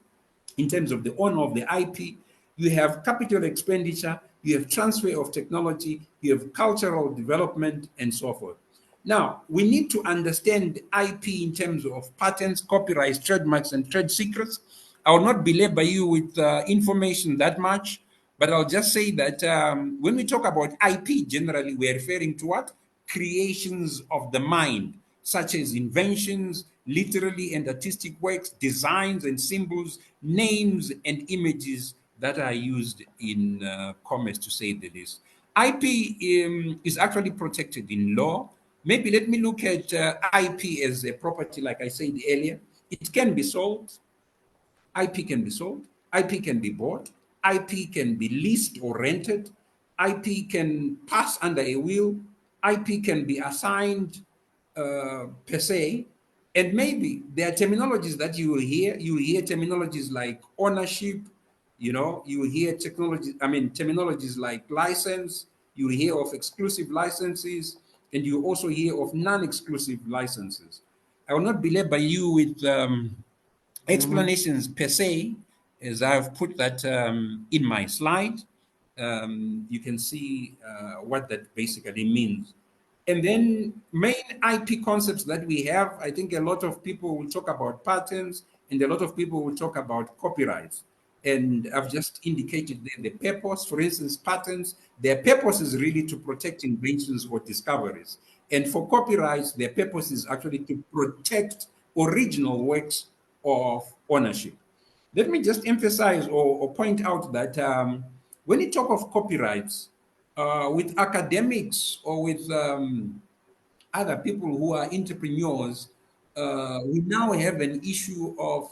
in terms of the owner of the IP. You have capital expenditure, you have transfer of technology, you have cultural development, and so forth. Now, we need to understand IP in terms of patents, copyrights, trademarks, and trade secrets. I will not belabor you with information that much, but I'll just say that when we talk about IP, generally, we're referring to what? Creations of the mind, such as inventions, literary and artistic works, designs and symbols, names and images that are used in commerce, to say the least. IP is actually protected in law. Maybe let me look at IP as a property, like I said earlier. It can be sold. IP can be sold. IP can be bought. IP can be leased or rented. IP can pass under a will. IP can be assigned per se. And maybe there are terminologies that you will hear. You will hear terminologies like ownership, you will hear terminologies like license, you will hear of exclusive licenses, and you also hear of non-exclusive licenses. I will not belabor you with explanations per se, as I've put that in my slide. You can see what that basically means. And then main IP concepts that we have, I think a lot of people will talk about patents and a lot of people will talk about copyrights. And I've just indicated the purpose. For instance, patents, their purpose is really to protect inventions or discoveries. And for copyrights, their purpose is actually to protect original works of ownership. Let me just emphasize or point out that when you talk of copyrights, with academics or with other people who are entrepreneurs, we now have an issue of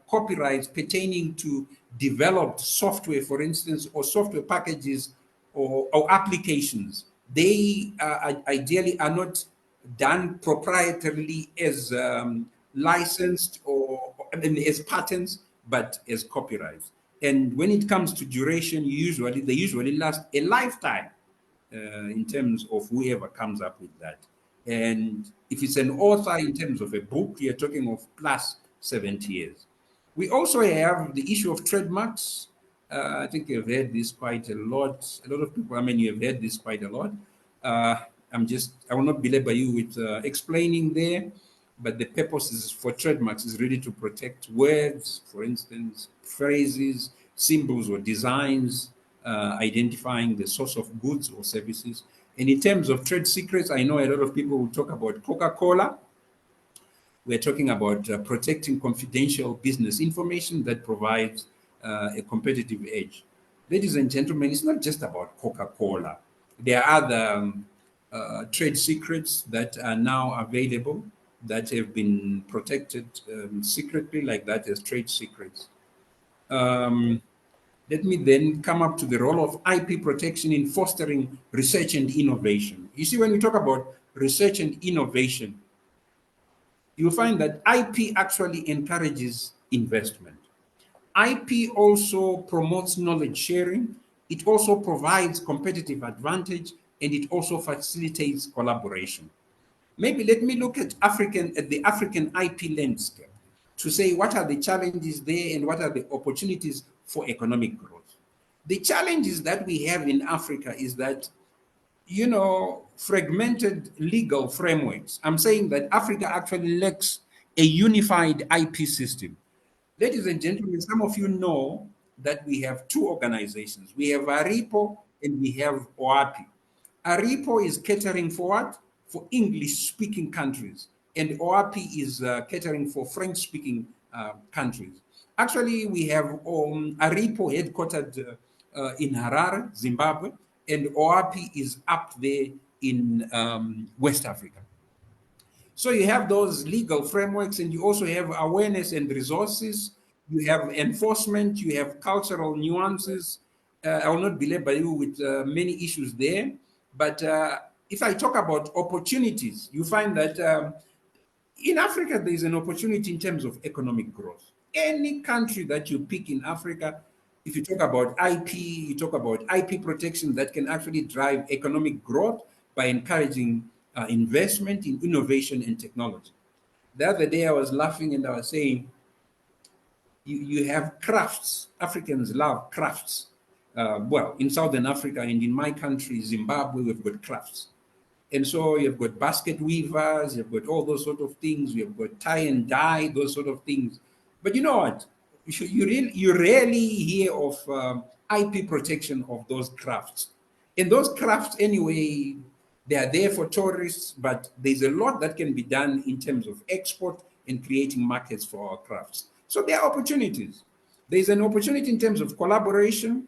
copyrights pertaining to developed software, for instance, or software packages or applications. They ideally are not done proprietarily as licensed or as patents, but as copyrights. And when it comes to duration, they usually last a lifetime in terms of whoever comes up with that. And if it's an author in terms of a book, you're talking of plus 70 years. We also have the issue of trademarks. I think you've heard this quite a lot. A lot of people, you have heard this quite a lot. I will not belabor you with explaining there, but the purpose is for trademarks is really to protect words, for instance, phrases, symbols or designs, identifying the source of goods or services. And in terms of trade secrets, I know a lot of people will talk about Coca-Cola. We're talking about protecting confidential business information that provides a competitive edge. Ladies and gentlemen, it's not just about Coca-Cola. There are other trade secrets that are now available that have been protected secretly, like that as trade secrets. Let me then come up to the role of IP protection in fostering research and innovation. You see, when we talk about research and innovation, you'll find that IP actually encourages investment. IP also promotes knowledge sharing. It also provides competitive advantage, and it also facilitates collaboration. Maybe let me look at the African IP landscape to say what are the challenges there and what are the opportunities for economic growth. The challenges that we have in Africa is that, fragmented legal frameworks. I'm saying that Africa actually lacks a unified IP system. Ladies and gentlemen, some of you know that we have two organizations. We have ARIPO and we have OAPI. ARIPO is catering for what? For English-speaking countries, and OAPI is catering for French-speaking countries. Actually, we have ARIPO headquartered in Harare, Zimbabwe, and OAPI is up there in West Africa. So you have those legal frameworks, and you also have awareness and resources. You have enforcement. You have cultural nuances. I will not belabor you with many issues there. But if I talk about opportunities, you find that in Africa, there is an opportunity in terms of economic growth. Any country that you pick in Africa, if you talk about IP, you talk about IP protection that can actually drive economic growth by encouraging investment in innovation and technology. The other day I was laughing and I was saying, you have crafts. Africans love crafts. Well, in Southern Africa and in my country, Zimbabwe, we've got crafts. And so you've got basket weavers, you've got all those sort of things, you've got tie and dye, those sort of things. But you know what? You rarely hear of IP protection of those crafts. And those crafts, anyway, they are there for tourists, but there's a lot that can be done in terms of export and creating markets for our crafts. So there are opportunities. There's an opportunity in terms of collaboration,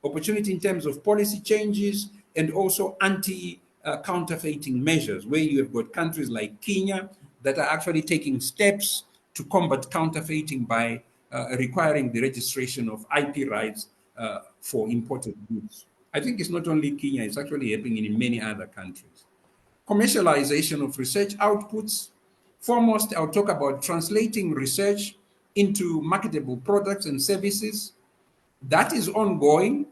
opportunity in terms of policy changes, and also anti-counterfeiting measures, where you have got countries like Kenya that are actually taking steps to combat counterfeiting by requiring the registration of IP rights for imported goods. I think it's not only Kenya, it's actually happening in many other countries. Commercialization of research outputs. Foremost, I'll talk about translating research into marketable products and services. That is ongoing,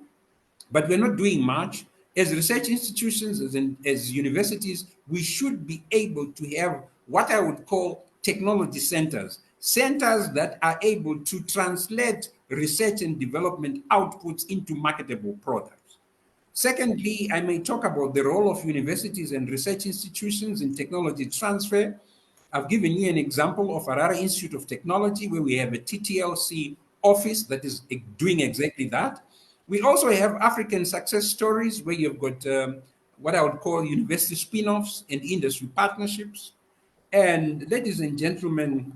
but we're not doing much. As research institutions, as universities, we should be able to have what I would call technology centers, centers that are able to translate research and development outputs into marketable products. Secondly, I may talk about the role of universities and research institutions in technology transfer. I've given you an example of Harare Institute of Technology, where we have a TTLC office that is doing exactly that. We also have African success stories, where you've got what I would call university spin-offs and industry partnerships. And ladies and gentlemen,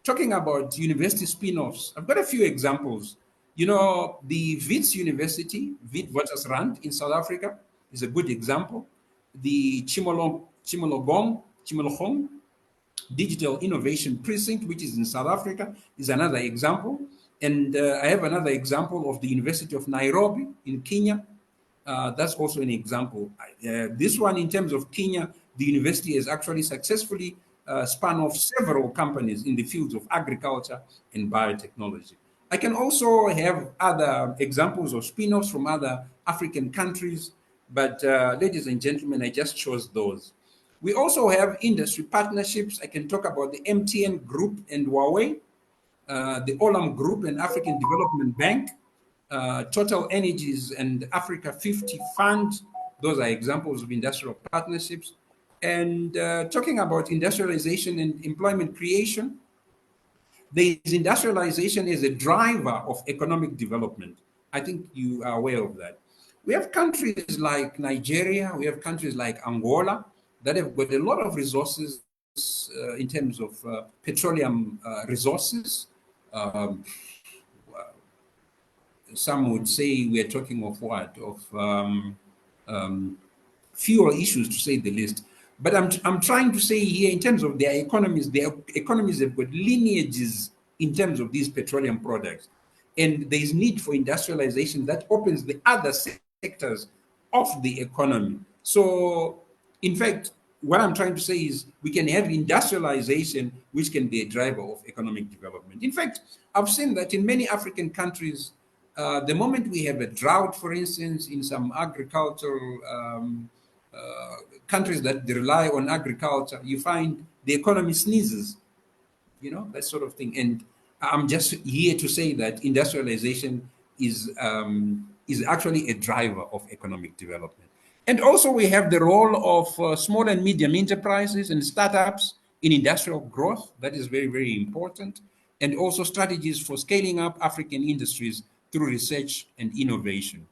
talking about university spin-offs, I've got a few examples. You know, the Wits University, Witwatersrand in South Africa, is a good example. The Chimologong Digital Innovation Precinct, which is in South Africa, is another example. And I have another example of the University of Nairobi in Kenya. That's also an example. This one, in terms of Kenya, the university has actually successfully spun off several companies in the fields of agriculture and biotechnology. I can also have other examples of spin-offs from other African countries, but ladies and gentlemen, I just chose those. We also have industry partnerships. I can talk about the MTN Group and Huawei, the Olam Group and African Development Bank, Total Energies and Africa 50 Fund. Those are examples of industrial partnerships. And talking about industrialization and employment creation, there is industrialization as a driver of economic development. I think you are aware of that. We have countries like Nigeria, we have countries like Angola that have got a lot of resources in terms of petroleum resources. Um, some would say we are talking of what? Of fuel issues, to say the least. But I'm trying to say here, in terms of their economies have got lineages in terms of these petroleum products. And there is need for industrialization that opens the other sectors of the economy. So, in fact, what I'm trying to say is we can have industrialization, which can be a driver of economic development. In fact, I've seen that in many African countries, the moment we have a drought, for instance, in some agricultural countries that rely on agriculture, you find the economy sneezes, you know, that sort of thing. And I'm just here to say that industrialization is actually a driver of economic development. And also we have the role of small and medium enterprises and startups in industrial growth. That is very, very important. And also strategies for scaling up African industries through research and innovation.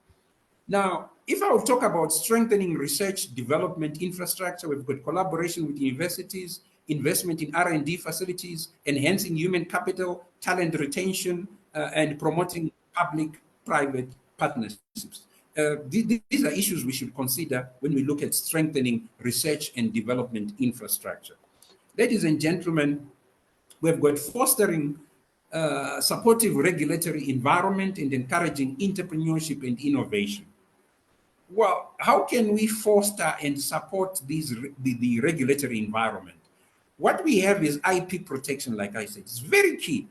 Now, if I will talk about strengthening research development infrastructure, we've got collaboration with universities, investment in R&D facilities, enhancing human capital, talent retention, and promoting public-private partnerships. These are issues we should consider when we look at strengthening research and development infrastructure. Ladies and gentlemen, we've got fostering supportive regulatory environment and encouraging entrepreneurship and innovation. Well, how can we foster and support the regulatory environment? What we have is IP protection, like I said. It's very key.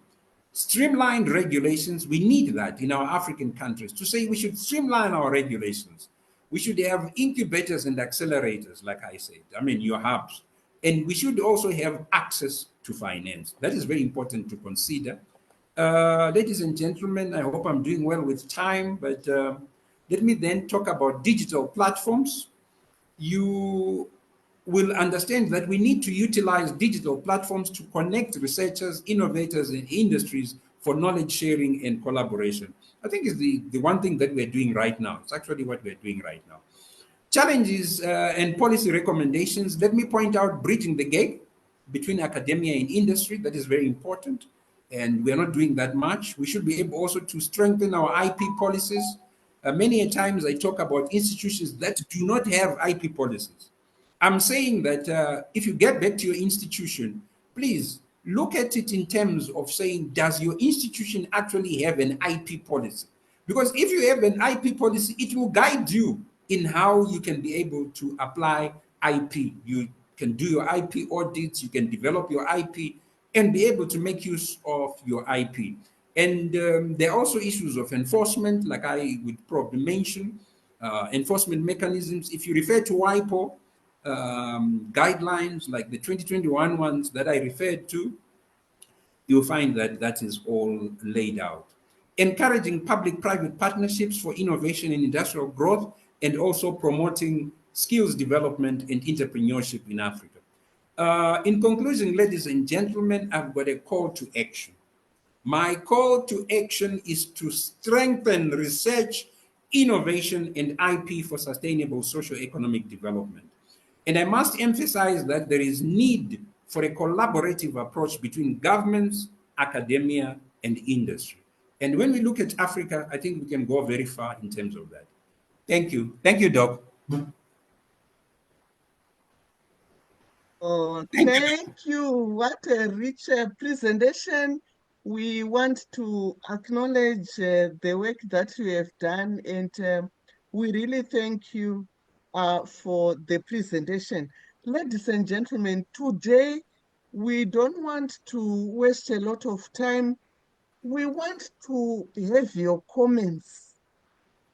Streamlined regulations, we need that in our African countries to say we should streamline our regulations. We should have incubators and accelerators, like I said. I mean, your hubs. And we should also have access to finance. That is very important to consider. Ladies and gentlemen, I hope I'm doing well with time, but let me then talk about digital platforms. You will understand that we need to utilize digital platforms to connect researchers, innovators, and industries for knowledge sharing and collaboration. I think is the one thing that we're doing right now. It's actually what we're doing right now. Challenges and policy recommendations. Let me point out bridging the gap between academia and industry. That is very important. And we're not doing that much. We should be able also to strengthen our IP policies. Many a times I talk about institutions that do not have IP policies. I'm saying that if you get back to your institution, please look at it in terms of saying, does your institution actually have an IP policy? Because if you have an IP policy, it will guide you in how you can be able to apply IP. You can do your IP audits, you can develop your IP, and be able to make use of your IP. And there are also issues of enforcement, like I would probably mention, enforcement mechanisms. If you refer to WIPO, guidelines like the 2021 ones that I referred to, you'll find that that is all laid out. Encouraging public-private partnerships for innovation and industrial growth, and also promoting skills development and entrepreneurship in Africa. In conclusion, ladies and gentlemen, I've got a call to action. My call to action is to strengthen research, innovation, and IP for sustainable socio-economic development. And I must emphasize that there is need for a collaborative approach between governments, academia, and industry. And when we look at Africa, I think we can go very far in terms of that. Thank you. Thank you, Doc. Oh, thank you. What a rich presentation. We want to acknowledge the work that you have done, and we really thank you for the presentation. Ladies and gentlemen, today we don't want to waste a lot of time. We want to have your comments.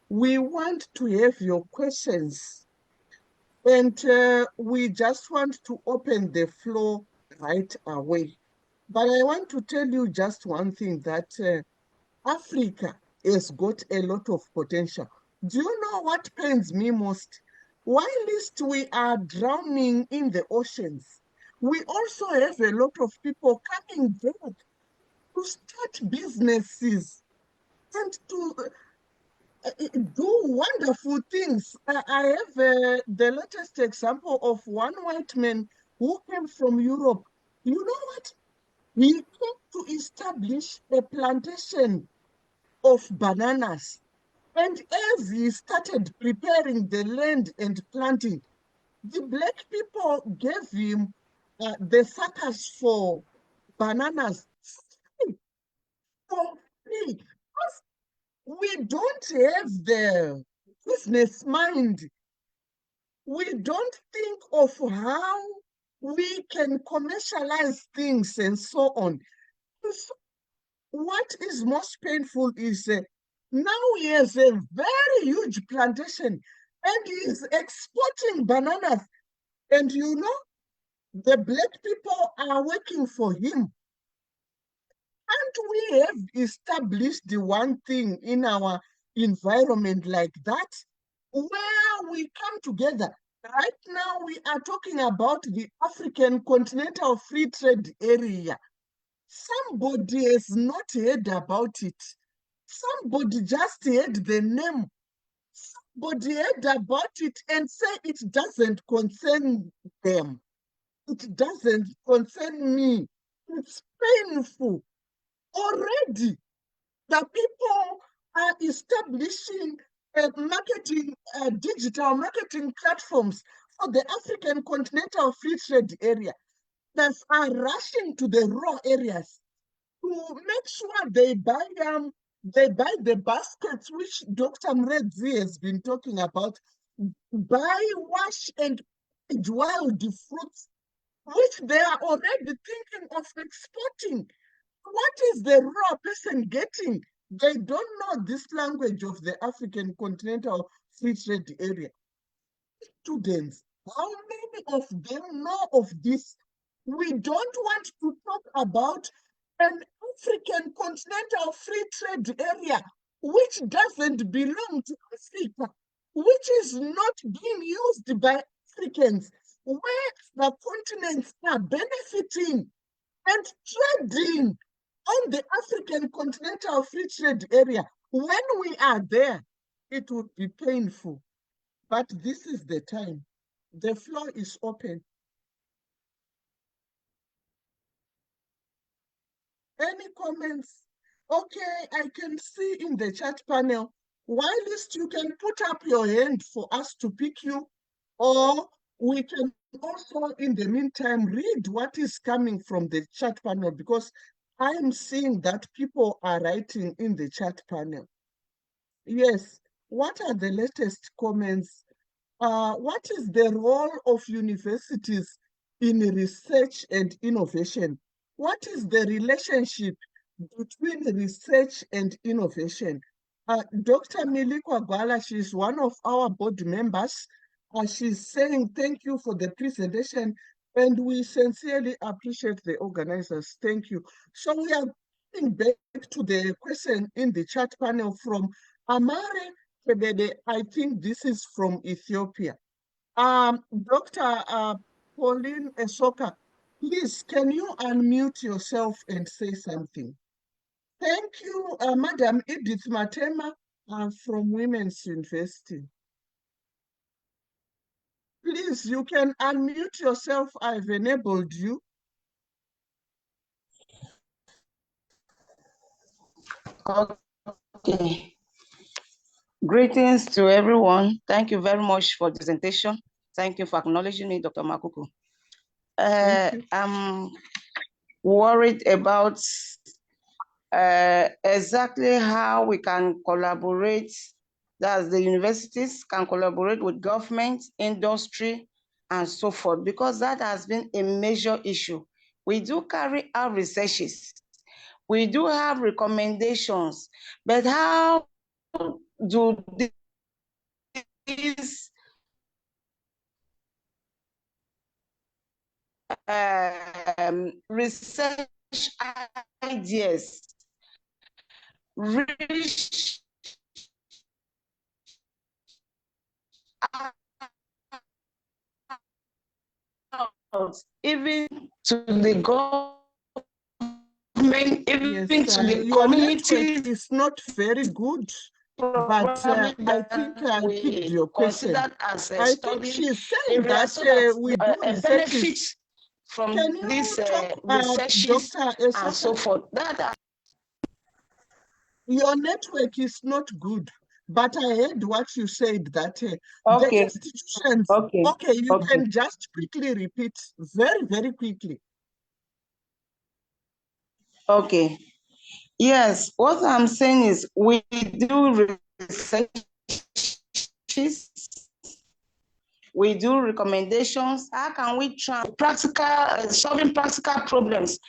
We want to have your questions. And we just want to open the floor right away. But I want to tell you just one thing, that Africa has got a lot of potential. Do you know what pains me most? Whilst we are drowning in the oceans, we also have a lot of people coming back to start businesses and to do wonderful things. I have the latest example of one white man who came from Europe. You know what? He came to establish a plantation of bananas. And as he started preparing the land and planting, the black people gave him the suckers for bananas for free. We don't have the business mind. We don't think of how we can commercialize things and so on. So what is most painful is now he has a very huge plantation and he is exporting bananas. And you know, the black people are working for him. And we have established the one thing in our environment like that, where we come together. Right now, we are talking about the African Continental Free Trade Area. Somebody has not heard about it. Somebody just heard the name. Somebody heard about it and say it doesn't concern them. It doesn't concern me. It's painful. Already, the people are establishing digital marketing platforms for the African Continental Free Trade Area that are rushing to the raw areas to make sure they buy the baskets which Dr. Mredzi has been talking about, buy, wash, and wild fruits, which they are already thinking of exporting. What is the raw person getting? They don't know this language of the African Continental Free Trade Area. Students, how many of them know of this? We don't want to talk about an African Continental Free Trade Area which doesn't belong to Africa, which is not being used by Africans, where the continents are benefiting and trading on the African continental free trade area. When we are there, it would be painful. But this is the time. The floor is open. Any comments? Okay, I can see in the chat panel, whilst you can put up your hand for us to pick you, or we can also, in the meantime, read what is coming from the chat panel, because I'm seeing that people are writing in the chat panel. Yes, what are the latest comments? What is the role of universities in research and innovation? What is the relationship between research and innovation? Dr. Milikwa Gwala, she's one of our board members. She's saying thank you for the presentation, and we sincerely appreciate the organizers. Thank you. So we are going back to the question in the chat panel from Amare Kebede. I think this is from Ethiopia. Dr. Pauline Esoka, please, can you unmute yourself and say something? Thank you, Madam Edith Matema from Women's University. Please, you can unmute yourself. I've enabled you. Okay. Greetings to everyone. Thank you very much for the presentation. Thank you for acknowledging me, Dr. Makuku. I'm worried about exactly how we can collaborate, that the universities can collaborate with government, industry, and so forth, because that has been a major issue. We do carry out researches. We do have recommendations, but how do these research ideas reach out even to the government, even to the community? It's not very good, but I think I picked your question. I think she's saying that we do researches from this researches and so forth. Your network is not good, but I heard what you said, that the institutions, you can just quickly repeat, very, very quickly. Okay. Yes, what I'm saying is we do researches, we do recommendations. How can we try solving practical problems?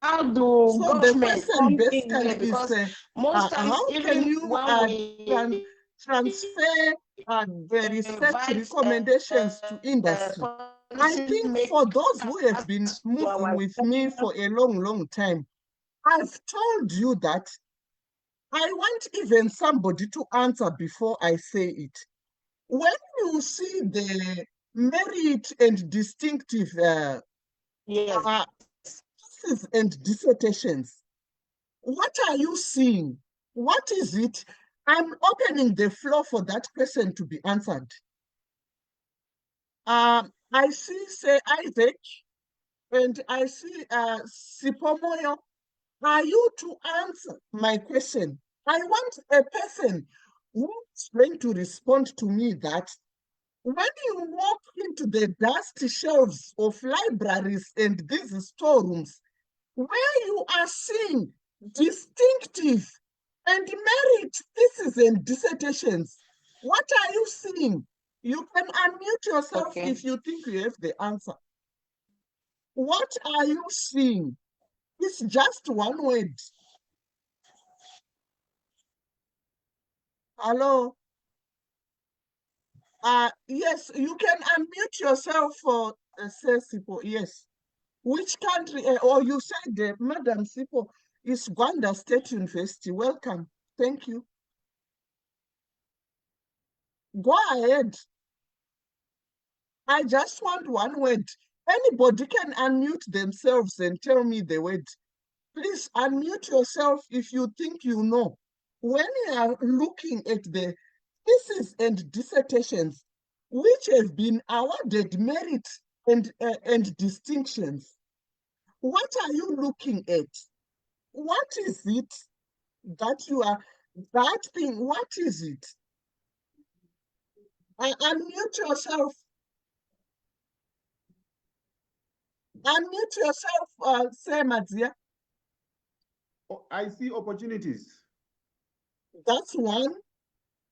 How do government come in here? Because most times, how can you transfer the research recommendations to industry? I think for those who have been moving with me for a long, long time, I've told you that I want even somebody to answer before I say it. When you see the merit and distinctive theses and dissertations, what are you seeing? What is it? I'm opening the floor for that question to be answered. I see, say, Isaac, and I see Sipomoyo. Are you to answer my question? I want a person who is going to respond to me that when you walk into the dusty shelves of libraries and these storerooms, where you are seeing distinctive and merit theses and dissertations, what are you seeing? You can unmute yourself if you think you have the answer. What are you seeing? It's just one word. Hello? Yes, you can unmute yourself for Sipo. Yes. Which country? Or you said, Madam Sipo, is Gwanda State University. Welcome. Thank you. Go ahead. I just want one word. Anybody can unmute themselves and tell me the word. Please unmute yourself if you think you know. When you are looking at the theses and dissertations, which have been awarded merit and distinctions, what are you looking at? What is it that you are, that thing, what is it? Unmute yourself. Unmute yourself, Semadzia. Oh, I see opportunities. That's one.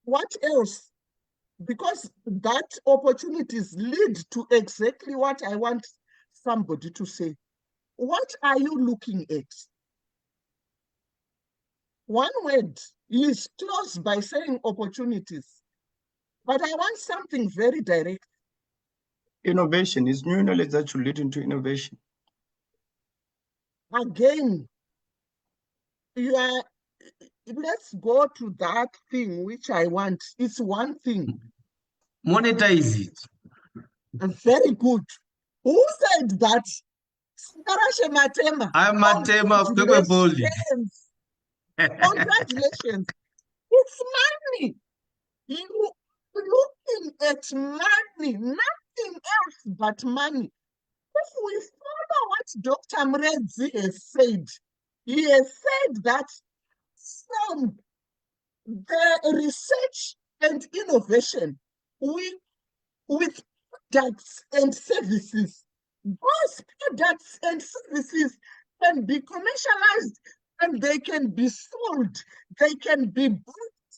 What else? Because that opportunities lead to exactly what I want somebody to say. What are you looking at? One word is closed by saying opportunities, but I want something very direct. Innovation is new knowledge that should lead into innovation. Again, you are, let's go to that thing which I want. It's one thing. Monetize it. Very good. Who said that? Sitarashe Matema. I'm Matema of Congratulations. Congratulations. It's money. You looking at money, nothing else but money. If we follow what Dr. Mredzi has said, he has said that from the research and innovation with products and services, those products and services can be commercialized and they can be sold, they can be bought,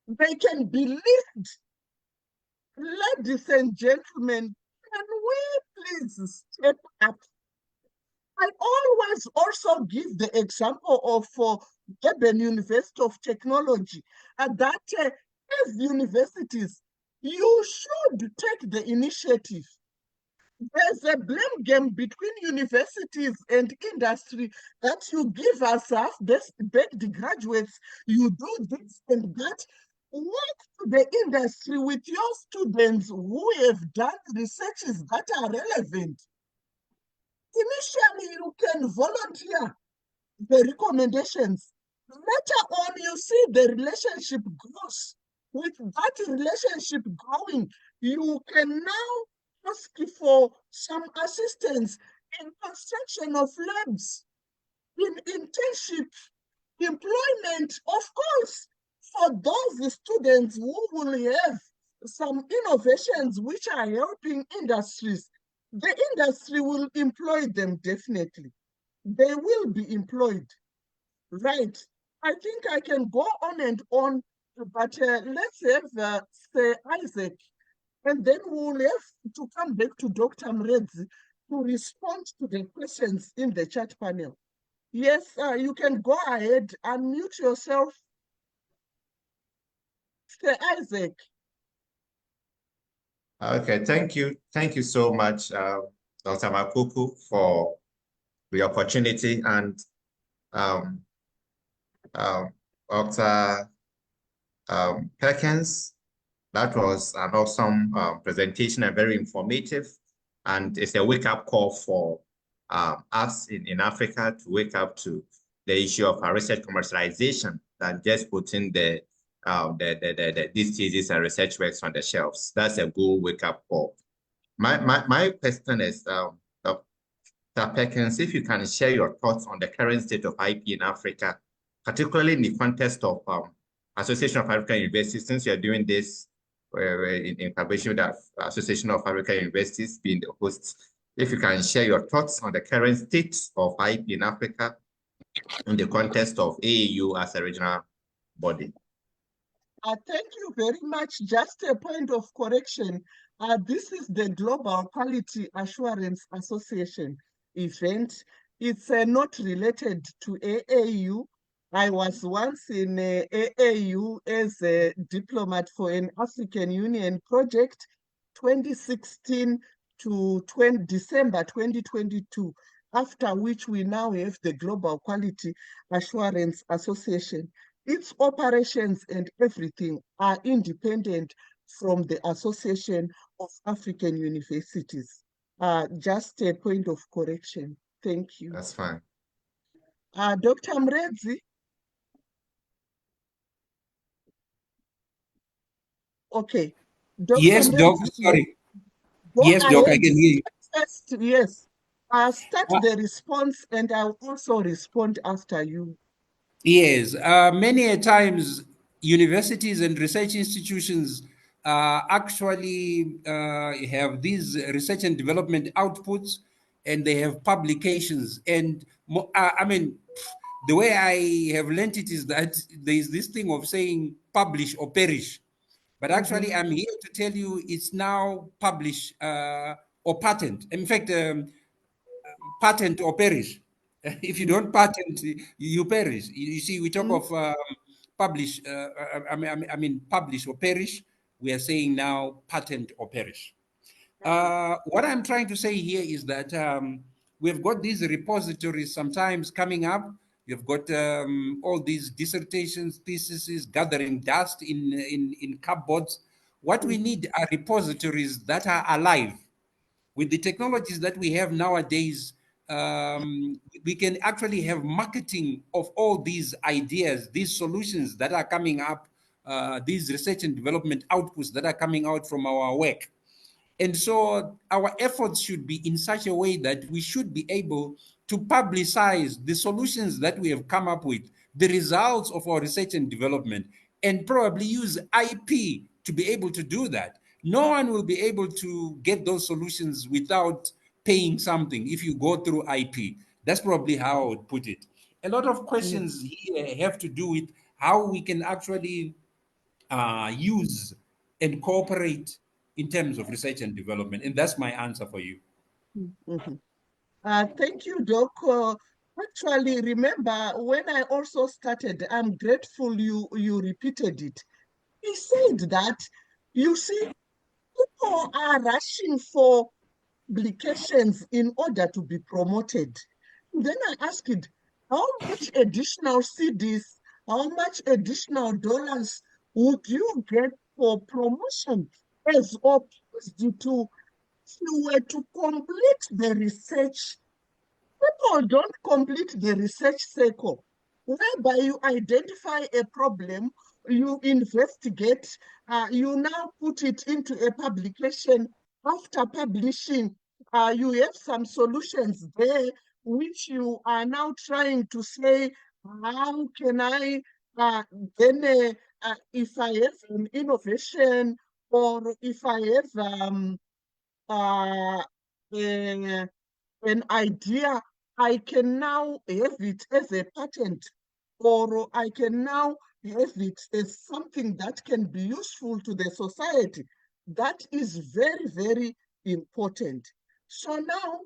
they can be lived. Ladies and gentlemen, can we please step up? I always also give the example of Durban University of Technology, that as universities, you should take the initiative. There's a blame game between universities and industry that you give us half-baked graduates, you do this and that. Work to the industry with your students who have done researches that are relevant. Initially, you can volunteer the recommendations. Later on, you see the relationship grows. With that relationship growing, you can now ask for some assistance in construction of labs, in internship, employment, of course, for those students who will have some innovations which are helping industries. The industry will employ them definitely. They will be employed, right? I think I can go on and on, but let's have Sir Isaac, and then we'll have to come back to Dr. Mredzi to respond to the questions in the chat panel. Yes, you can go ahead, unmute yourself. Sir Isaac. Okay, thank you. Thank you so much, Dr. Makuku, for the opportunity, and Dr. Perkins. That was an awesome presentation and very informative, and it's a wake-up call for us in Africa to wake up to the issue of research commercialization than just putting these theses and research works on the shelves. That's a good wake-up call. My question is, Dr. Perkins, if you can share your thoughts on the current state of IP in Africa, particularly in the context of Association of African Universities, since you're doing this in collaboration with the Association of African Universities being the host, if you can share your thoughts on the current state of IP in Africa in the context of AAU as a regional body. Thank you very much. Just a point of correction. This is the Global Quality Assurance Association event. It's not related to AAU. I was once in AAU as a diplomat for an African Union project, 2016 to December 2022, after which we now have the Global Quality Assurance Association. Its operations and everything are independent from the association of African universities. Just a point of correction. Thank you. That's fine. Dr. Mredzi? Okay. Dr. Yes, Doc. Mredzi, Sorry. go Yes, Doc, I ahead. can hear you. First, yes. Start the response and I'll also respond after you. Yes, many a times universities and research institutions actually have these research and development outputs, and they have publications. And I mean, the way I have learned it is that there is this thing of saying publish or perish. But actually, I'm here to tell you it's now publish or patent. In fact, patent or perish. If you don't patent, you perish. You see, we talk of publish. I mean, publish or perish. We are saying now patent or perish. What I'm trying to say here is that we've got these repositories sometimes coming up. You've got all these dissertations, theses gathering dust in cupboards. What we need are repositories that are alive. With the technologies that we have nowadays, we can actually have marketing of all these ideas, these solutions that are coming up, these research and development outputs that are coming out from our work. And so our efforts should be in such a way that we should be able to publicize the solutions that we have come up with, the results of our research and development, and probably use IP to be able to do that. No one will be able to get those solutions without paying something if you go through IP. That's probably how I would put it. A lot of questions here have to do with how we can actually use and cooperate in terms of research and development. And that's my answer for you. Thank you, Doc. Actually, remember when I also started, I'm grateful you repeated it. He said that, you see, people are rushing for publications in order to be promoted. Then I asked, how much additional CDs, how much additional dollars would you get for promotion as opposed to if you were to complete the research? People don't complete the research cycle, whereby you identify a problem, you investigate, you now put it into a publication. After publishing, you have some solutions there, which you are now trying to say, how can I, then if I have an innovation, or if I have uh, an idea, I can now have it as a patent, or I can now have it as something that can be useful to the society. That is very, very important. So now,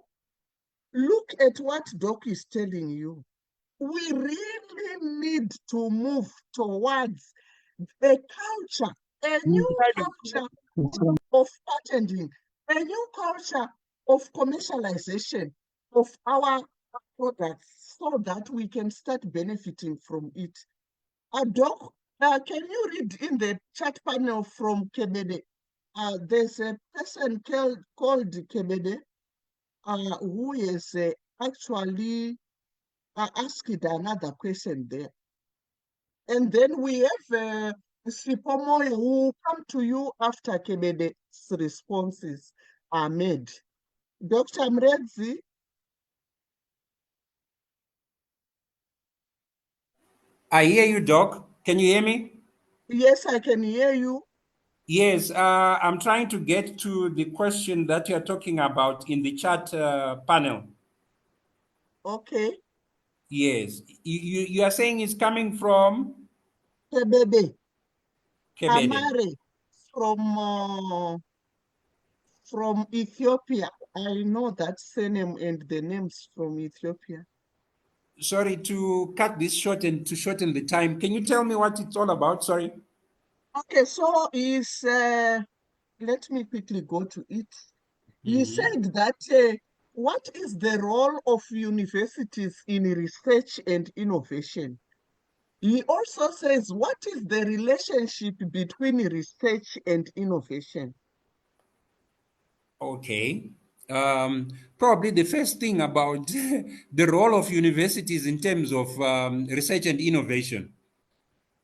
look at what Doc is telling you. We really need to move towards a culture, a new culture of patenting, a new culture of commercialization of our products so that we can start benefiting from it. Doc, can you read in the chat panel from Kebede? There's a person called Kebede who is actually asked another question there. And then we have Sipomoy who will come to you after Kebede's responses are made. Dr. Mredzi? I hear you, Doc. Can you hear me? Yes, I can hear you. Yes, I'm trying to get to the question that you're talking about in the chat panel. Okay. Yes, you are saying it's coming from Kebede. Kebede. Amare from Ethiopia. I know that surname and the names from Ethiopia. Sorry to cut this short and to shorten the time. Can you tell me what it's all about? Sorry. Okay, so let me quickly go to it. He said that what is the role of universities in research and innovation? He also says, what is the relationship between research and innovation? Okay. Probably the first thing about the role of universities in terms of research and innovation.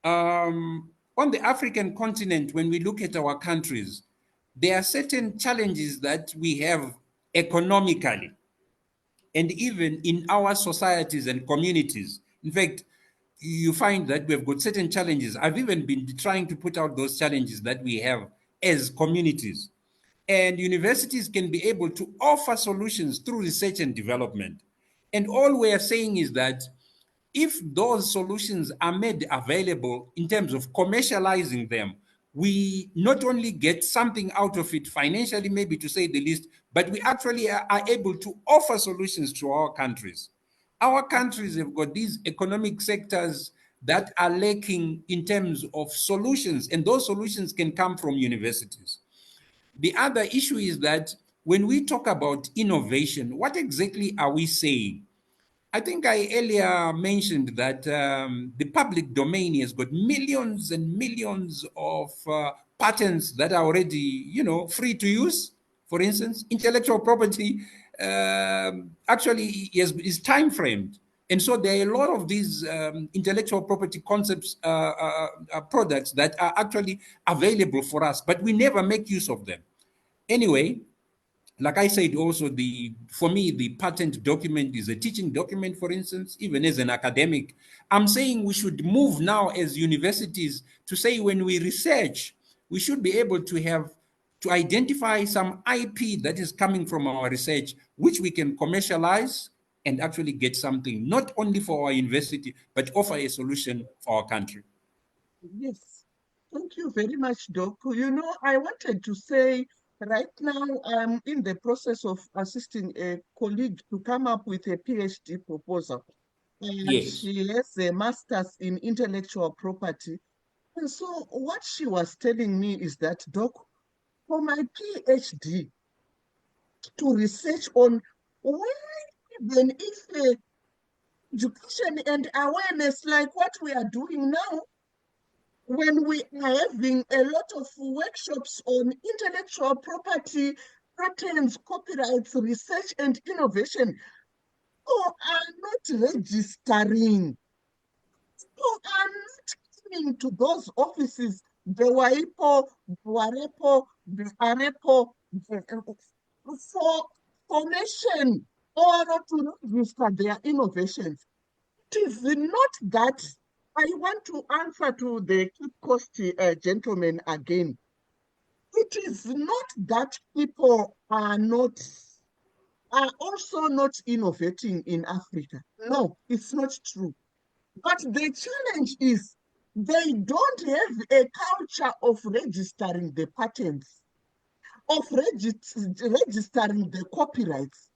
On the African continent, when we look at our countries, there are certain challenges that we have economically and even in our societies and communities. In fact, you find that we've got certain challenges. I've even been trying to put out those challenges that we have as communities. And universities can be able to offer solutions through research and development. And all we are saying is that if those solutions are made available in terms of commercializing them, we not only get something out of it financially, maybe to say the least, but we actually are able to offer solutions to our countries. Our countries have got these economic sectors that are lacking in terms of solutions, and those solutions can come from universities. The other issue is that when we talk about innovation, what exactly are we saying? I think I earlier mentioned that the public domain has got millions and millions of patents that are already, free to use. For instance, intellectual property actually is time framed. And so there are a lot of these intellectual property concepts, products that are actually available for us, but we never make use of them. Anyway, like I said, also for me, the patent document is a teaching document, for instance, even as an academic. I'm saying we should move now as universities to say when we research, we should be able to identify some IP that is coming from our research, which we can commercialize and actually get something, not only for our university, but offer a solution for our country. Yes, thank you very much, Doc. I wanted to say right now I'm in the process of assisting a colleague to come up with a PhD proposal. And Yes. she has a master's in intellectual property. And so what she was telling me is that, Doc, for my PhD, to research on why even if education and awareness like what we are doing now, when we are having a lot of workshops on intellectual property, patents, copyrights, research and innovation, who are not registering, who are not coming to those offices, the WAIPO, WAREPO, the AREPO, for formation or to register their innovations. It is not that I want to answer to the Cape Coast gentleman again. It is not that people are also not innovating in Africa. No, it's not true. But the challenge is they don't have a culture of registering the patents, of registering the copyrights.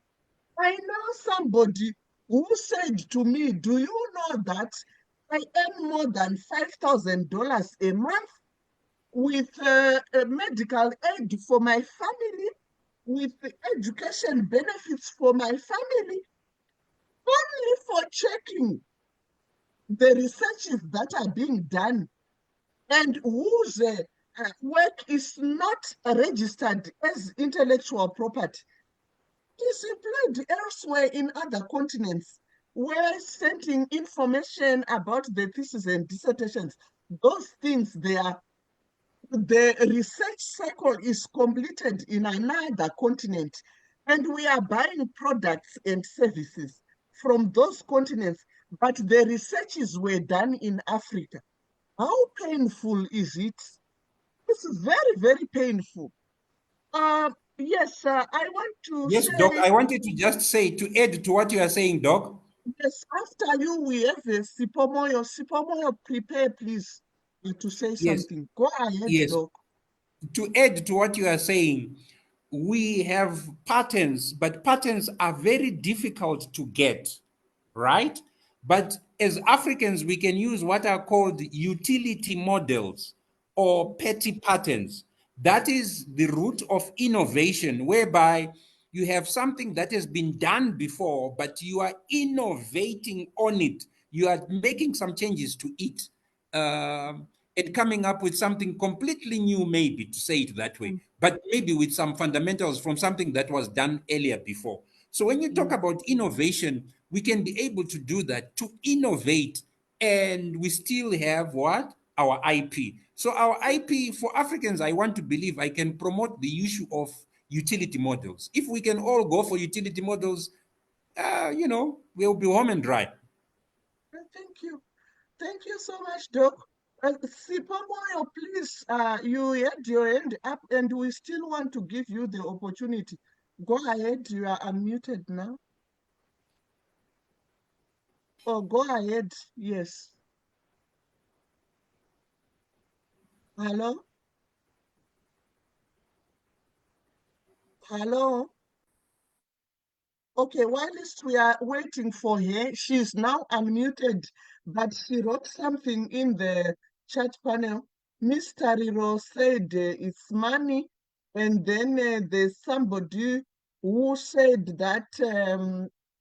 I know somebody who said to me, do you know that I earn more than $5,000 a month with medical aid for my family, with education benefits for my family, only for checking the researches that are being done and whose work is not registered as intellectual property is employed elsewhere in other continents where sending information about the thesis and dissertations, those things the research cycle is completed in another continent, and we are buying products and services from those continents, but the researches were done in Africa. How painful is it? It's very, very painful. Yes, I want to Yes, Doc, say, I wanted to just say, to add to what you are saying, Doc. yes, after you, we have a Sipomoyo. Sipomoyo, prepare, please, to say Yes, something. Go ahead, yes. Doc. To add to what you are saying, we have patterns, but patterns are very difficult to get, right? But as Africans, we can use what are called utility models or petty patterns. That is the root of innovation, whereby you have something that has been done before, but you are innovating on it. You are making some changes to it. and coming up with something completely new, maybe to say it that way, but maybe with some fundamentals from something that was done earlier before. So when you talk about innovation, we can be able to do that, to innovate, and we still have what? Our IP. So our IP for Africans, I want to believe I can promote the issue of utility models. If we can all go for utility models, we'll be home and dry. Thank you. Thank you so much, Doc. Sipamoyo, please, you had your hand up and we still want to give you the opportunity. Go ahead, you are unmuted now. Oh, go ahead, yes. Hello? Hello? Okay, whilst we are waiting for her, she's now unmuted, but she wrote something in the chat panel. Miss Tariro said it's money, and then there's somebody who said that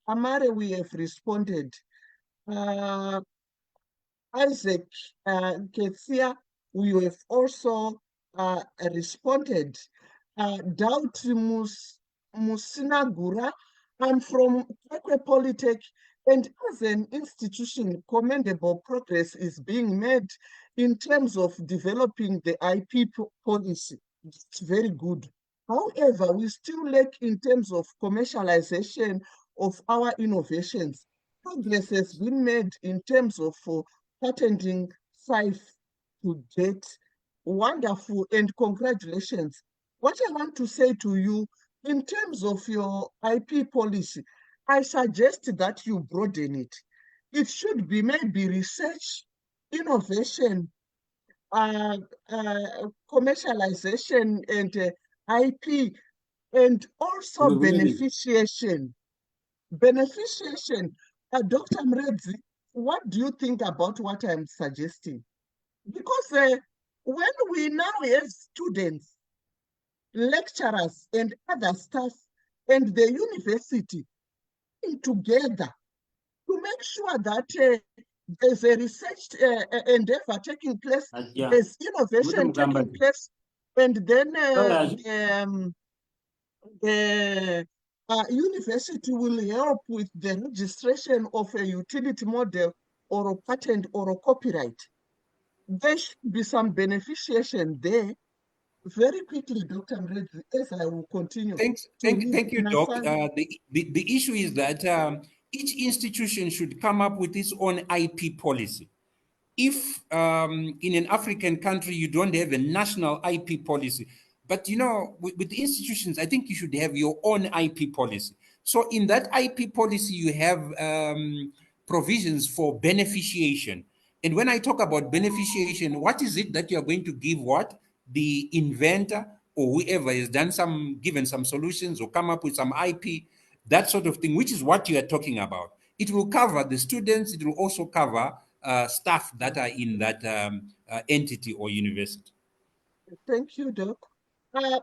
Amare, we have responded. Isaac Ketsia, we have also responded. Doubt Musinagura, I'm from Kwekwe Polytech, and as an institution, commendable progress is being made in terms of developing the IP policy. It's very good. However, we still lack in terms of commercialization of our innovations. Progress has been made in terms of patenting 5 to date. Wonderful, and congratulations. What I want to say to you, in terms of your IP policy, I suggest that you broaden it. It should be maybe research, innovation, commercialization, and IP, and also beneficiation. Beneficiation. Dr. Mredzi, what do you think about what I'm suggesting? Because when we now have students, lecturers, and other staff, and the university together to make sure that there's a research endeavor taking place, there's innovation taking place, and then the university will help with the registration of a utility model or a patent or a copyright. There should be some beneficiation there. Very quickly, Dr. Mredzi, as I will continue. Thank you, Doc. The issue is that each institution should come up with its own IP policy. If in an African country you don't have a national IP policy, but with the institutions, I think you should have your own IP policy. So in that IP policy, you have provisions for beneficiation. And when I talk about beneficiation, what is it that you are going to give what? The inventor or whoever has given some solutions or come up with some IP, that sort of thing, which is what you are talking about. It will cover the students, it will also cover staff that are in that entity or university. Thank you, Doc.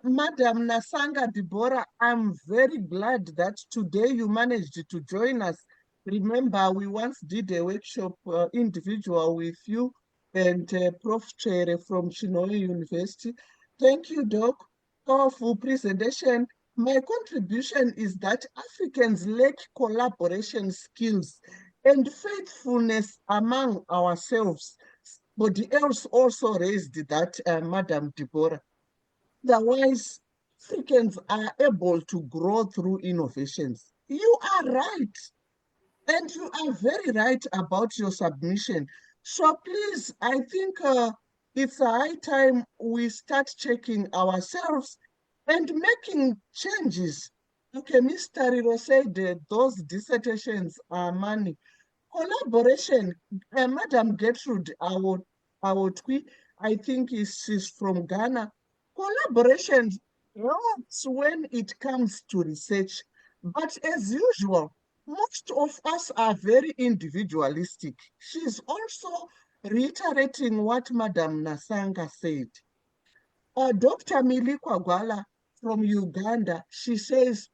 Madam Nasanga Deborah, I'm very glad that today you managed to join us. Remember, we once did a workshop individual with you and Prof. Chere from Chinoy University. Thank you, Doc. Powerful presentation. My contribution is that Africans lack collaboration skills and faithfulness among ourselves. Somebody else also raised that, Madam Deborah. Otherwise, Africans are able to grow through innovations. You are right. And you are very right about your submission. So please, I think it's a high time we start checking ourselves and making changes. Okay, Ms. Tariro said those dissertations are money. Collaboration, Madam Gertrude Awotwi, I think she's from Ghana. Collaboration helps when it comes to research, but as usual, most of us are very individualistic. She's also reiterating what Madam Nasanga said. Dr. Milikwa Gwala from Uganda, she says,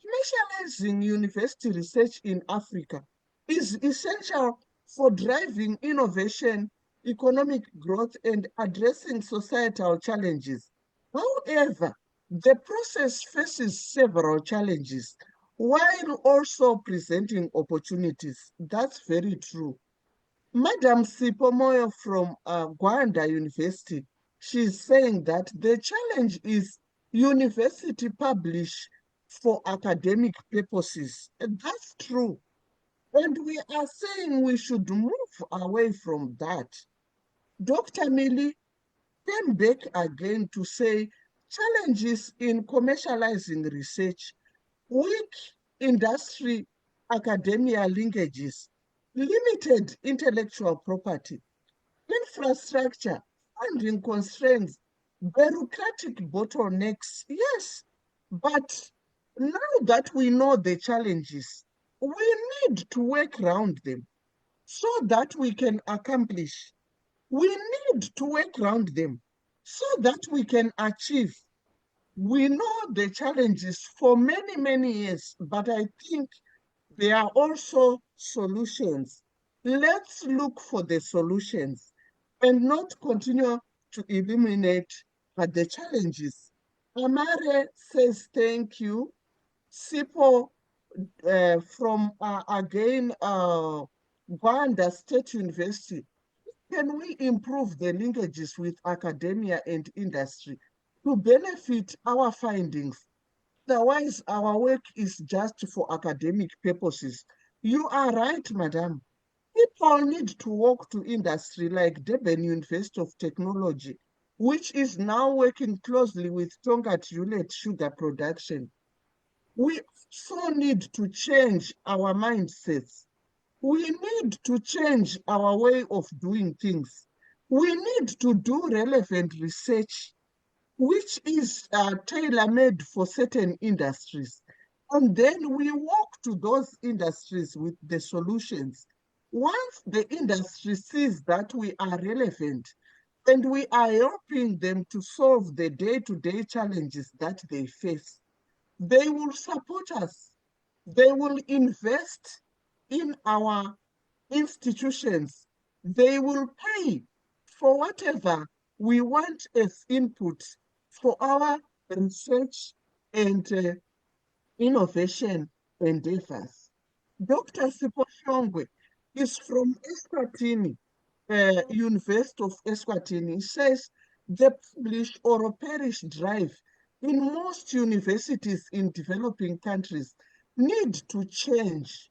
commercializing university research in Africa is essential for driving innovation economic growth and addressing societal challenges. However, the process faces several challenges while also presenting opportunities. That's very true. Madam Sipomoyo from Gwanda University, she's saying that the challenge is university publish for academic purposes. And that's true. And we are saying we should move away from that. Dr. Millie came back again to say challenges in commercializing research, weak industry academia linkages, limited intellectual property, infrastructure, funding constraints, bureaucratic bottlenecks. Yes, but now that we know the challenges, we need to work around them so that we can accomplish. We need to work around them so that we can achieve. We know the challenges for many, many years, but I think there are also solutions. Let's look for the solutions and not continue to eliminate the challenges. Amare says thank you. Sipo from again Gwanda State University. Can we improve the linkages with academia and industry to benefit our findings? Otherwise, our work is just for academic purposes. You are right, madam. People need to walk to industry like Durban University of Technology, which is now working closely with Tongat Hewlett sugar production. We also need to change our mindsets. We need to change our way of doing things. We need to do relevant research, which is tailor-made for certain industries. And then we walk to those industries with the solutions. Once the industry sees that we are relevant and we are helping them to solve the day-to-day challenges that they face, they will support us. They will invest in our institutions. They will pay for whatever we want as input for our research and innovation endeavors. Dr. Siposhongwe is from Eswatini, University of Eswatini. He says the publish or perish drive in most universities in developing countries need to change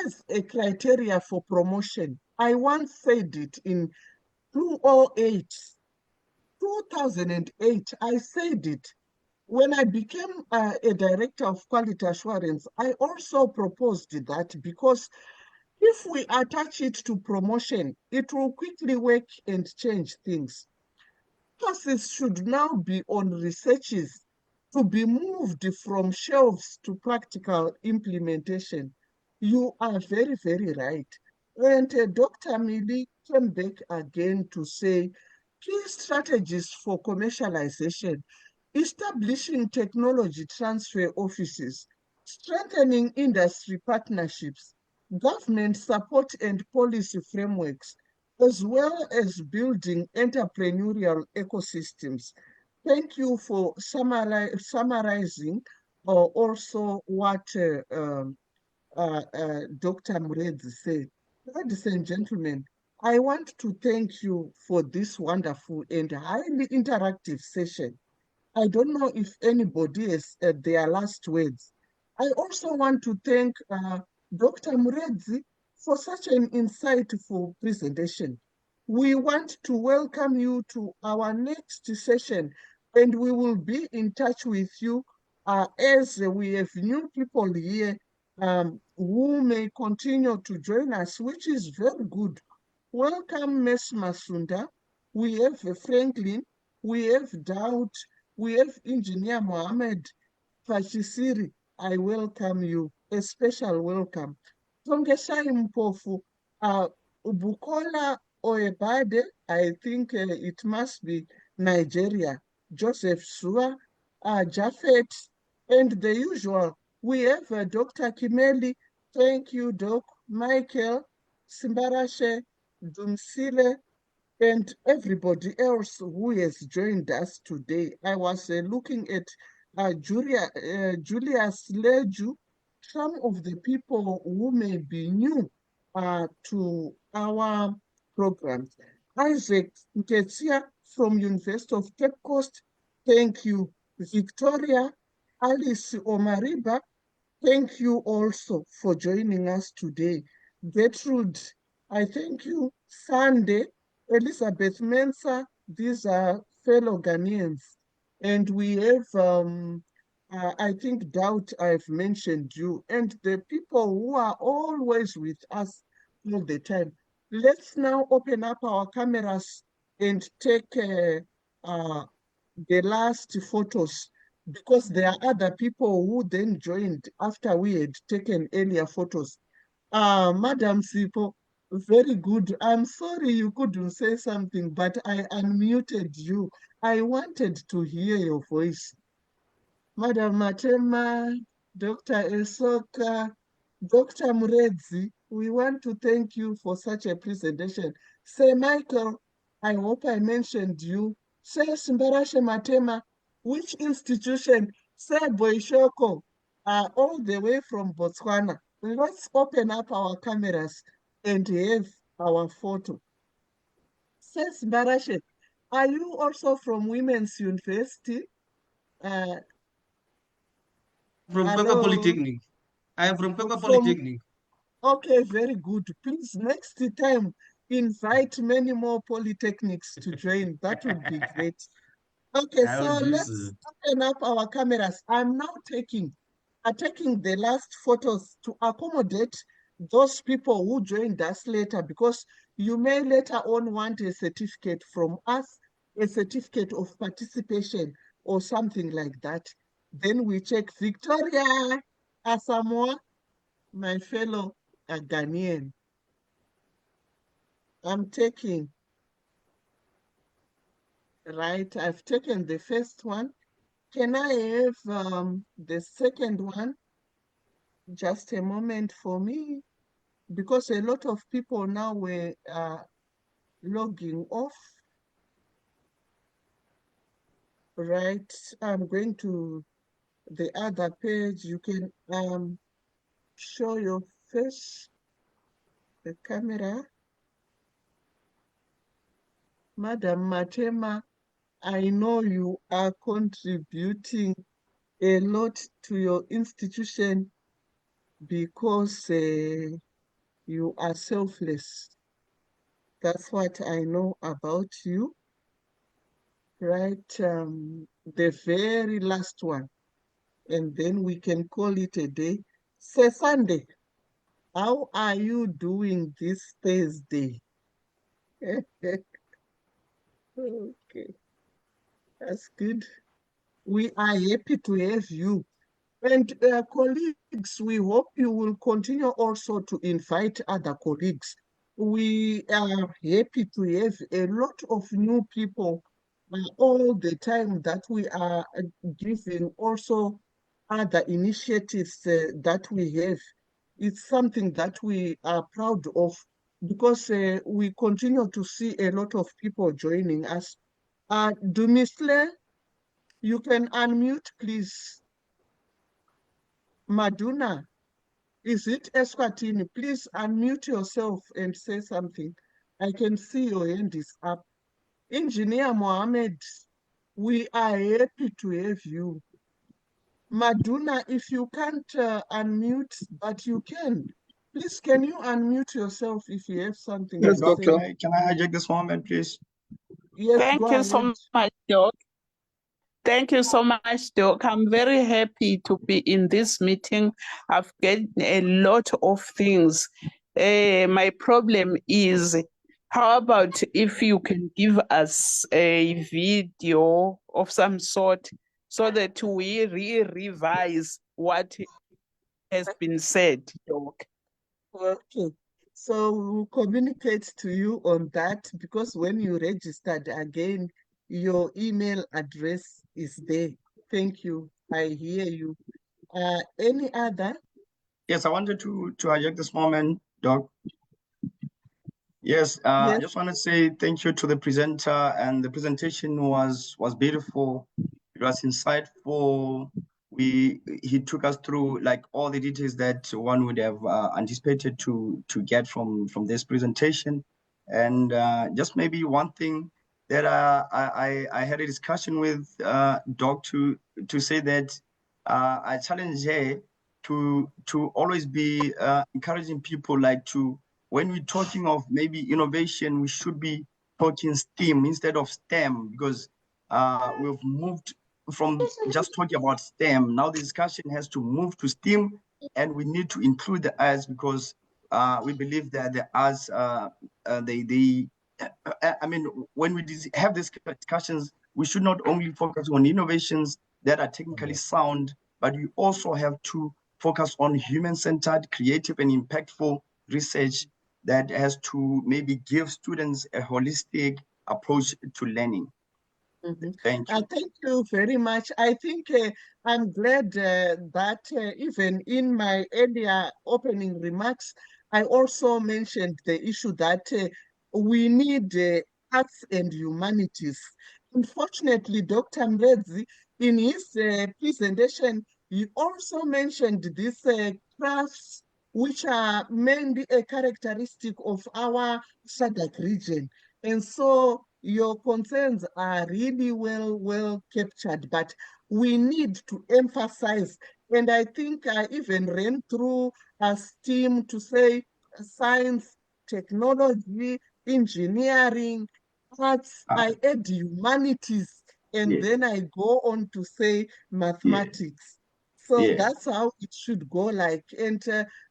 as a criteria for promotion. I once said it in 2008, I said it. When I became a director of quality assurance, I also proposed that because if we attach it to promotion, it will quickly work and change things. Emphasis should now be on researches to be moved from shelves to practical implementation. You are very, very right. And Dr. Millie came back again to say key strategies for commercialization, establishing technology transfer offices, strengthening industry partnerships, government support and policy frameworks, as well as building entrepreneurial ecosystems. Thank you for summarizing also what Dr. Muredzi said. Ladies and gentlemen, I want to thank you for this wonderful and highly interactive session. I don't know if anybody has their last words. I also want to thank Dr. Muredzi for such an insightful presentation. We want to welcome you to our next session, and we will be in touch with you as we have new people here who may continue to join us, which is very good. Welcome, Ms. Masunda. We have Franklin, we have Daud, we have Engineer Mohammed Fachisiri. I welcome you, a special welcome. Tongesai Mpofu, Bukola Oebade, I think it must be Nigeria, Joseph Sua, Jafet, and the usual. We have Dr. Kimeli, thank you, Doc, Michael, Simbarashe, Dumsile, and everybody else who has joined us today. I was looking at Julius Leju, some of the people who may be new to our programs. Isaac Nketsia from University of Cape Coast, thank you. Victoria, Alice Omariba, thank you also for joining us today. Gertrude, I thank you. Sunday, Elizabeth Mensah, these are fellow Ghanaians. And we have, I think, Doubt I've mentioned you, and the people who are always with us all the time. Let's now open up our cameras and take the last photos, because there are other people who then joined after we had taken earlier photos. Madam Sipo, very good. I'm sorry you couldn't say something, but I unmuted you. I wanted to hear your voice. Madam Matema, Dr. Esoka, Dr. Muredzi, we want to thank you for such a presentation. Say, Michael, I hope I mentioned you. Say, Simbarashe Matema, which institution? Say, Boishoko, all the way from Botswana. Let's open up our cameras and have our photo. Say, Simbarashe, are you also from Women's University? From Pekka Hello? Polytechnic. I am from Pekka From Polytechnic. Okay, very good. Please, next time, invite many more polytechnics to join. That would be great. Okay, I so will do let's so. open up our cameras. I'm now taking the last photos to accommodate those people who joined us later, because you may later on want a certificate from us, a certificate of participation or something like that. Then we check Victoria Asamoah, my fellow Ghanaian. I'm taking, right? I've taken the first one. Can I have the second one? Just a moment for me, because a lot of people now were logging off. Right, I'm going to the other page. You can show your face, the camera. Madam Matema, I know you are contributing a lot to your institution because you are selfless. That's what I know about you, right? The very last one, and then we can call it a day. Say, Sunday, how are you doing this Thursday? Okay, that's good. We are happy to have you. And colleagues, we hope you will continue also to invite other colleagues. We are happy to have a lot of new people all the time that we are giving also other initiatives that we have. It's something that we are proud of, because we continue to see a lot of people joining us. Dumisle, you can unmute, please. Maduna, is it Eswatini? Please unmute yourself and say something. I can see your hand is up. Engineer Mohammed, we are happy to have you. Maduna, if you can't unmute, but you can, please, can you unmute yourself if you have something Yes, to doctor. say? Can I hijack this moment, please? Yes, Thank go you ahead. so much, Doc. Thank you so much, Doc. I'm very happy to be in this meeting. I've got a lot of things. My problem is, how about if you can give us a video of some sort so that we revise what has been said, Doc? Okay, so we'll communicate to you on that, because when you registered again, your email address is there. Thank you. I hear you. Any other? Yes, I wanted to hijack this moment, Doc. Yes, I Yes. just want to say thank you to the presenter, and the presentation was beautiful. It was insightful. He took us through like all the details that one would have anticipated to get from this presentation, and just maybe one thing that I had a discussion with Doc to say that I challenge her to always be encouraging people like to, when we're talking of maybe innovation, we should be talking STEAM instead of STEM, because we've moved from just talking about STEM. Now the discussion has to move to STEAM, and we need to include the arts, because we believe that the arts, I mean, when we have these discussions, we should not only focus on innovations that are technically sound, but we also have to focus on human-centered, creative, and impactful research that has to maybe give students a holistic approach to learning. Thank you. Thank you very much. I think I'm glad that even in my earlier opening remarks, I also mentioned the issue that we need arts and humanities. Unfortunately, Dr. Mredzi, in his presentation, he also mentioned these crafts, which are mainly a characteristic of our SADC region. And so your concerns are really well captured, but we need to emphasize, and I think I even ran through a STEAM to say science, technology, engineering, arts, I add humanities, and then I go on to say mathematics. So that's how it should go like. And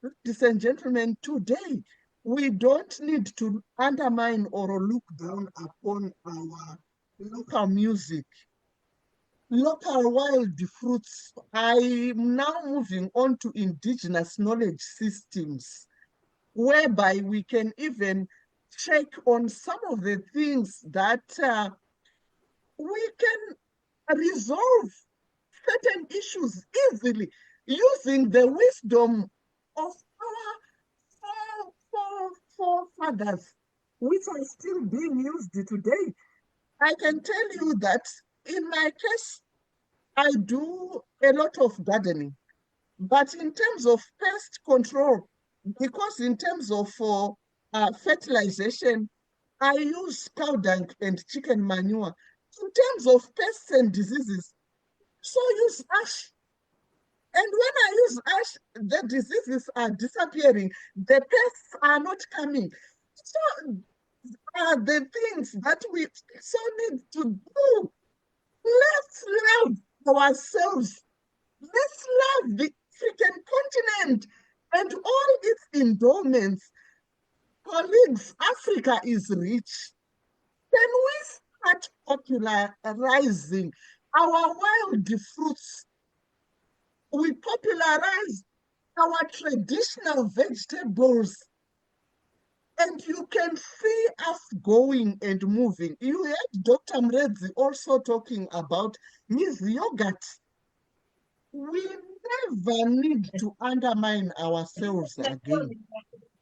ladies and gentlemen, today, we don't need to undermine or look down upon our local music, local wild fruits. I'm now moving on to indigenous knowledge systems, whereby we can even check on some of the things that we can resolve certain issues easily using the wisdom of our forefathers, which are still being used today. I can tell you that in my case, I do a lot of gardening, but in terms of pest control, because in terms of fertilization, I use cow dung and chicken manure. In terms of pests and diseases, so use ash. And when I use ash, the diseases are disappearing. The pests are not coming. So are the things that we so need to do. Let's love ourselves. Let's love the African continent and all its endowments. Colleagues, Africa is rich. Can we start popularizing our wild fruits? We popularize our traditional vegetables, and you can see us going and moving. You heard Dr. Mredzi also talking about his yogurt. We never need to undermine ourselves again.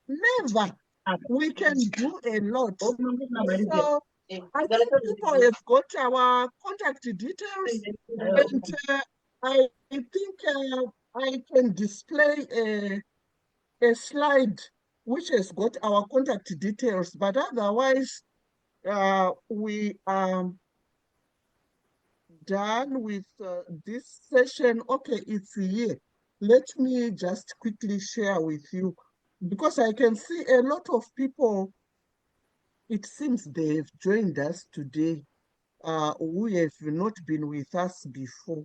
Never. We can do a lot. So I think people have got our contact details, and I think I can display a slide which has got our contact details, but otherwise we are done with this session. Okay, it's here. Let me just quickly share with you, because I can see a lot of people, it seems they've joined us today who have not been with us before.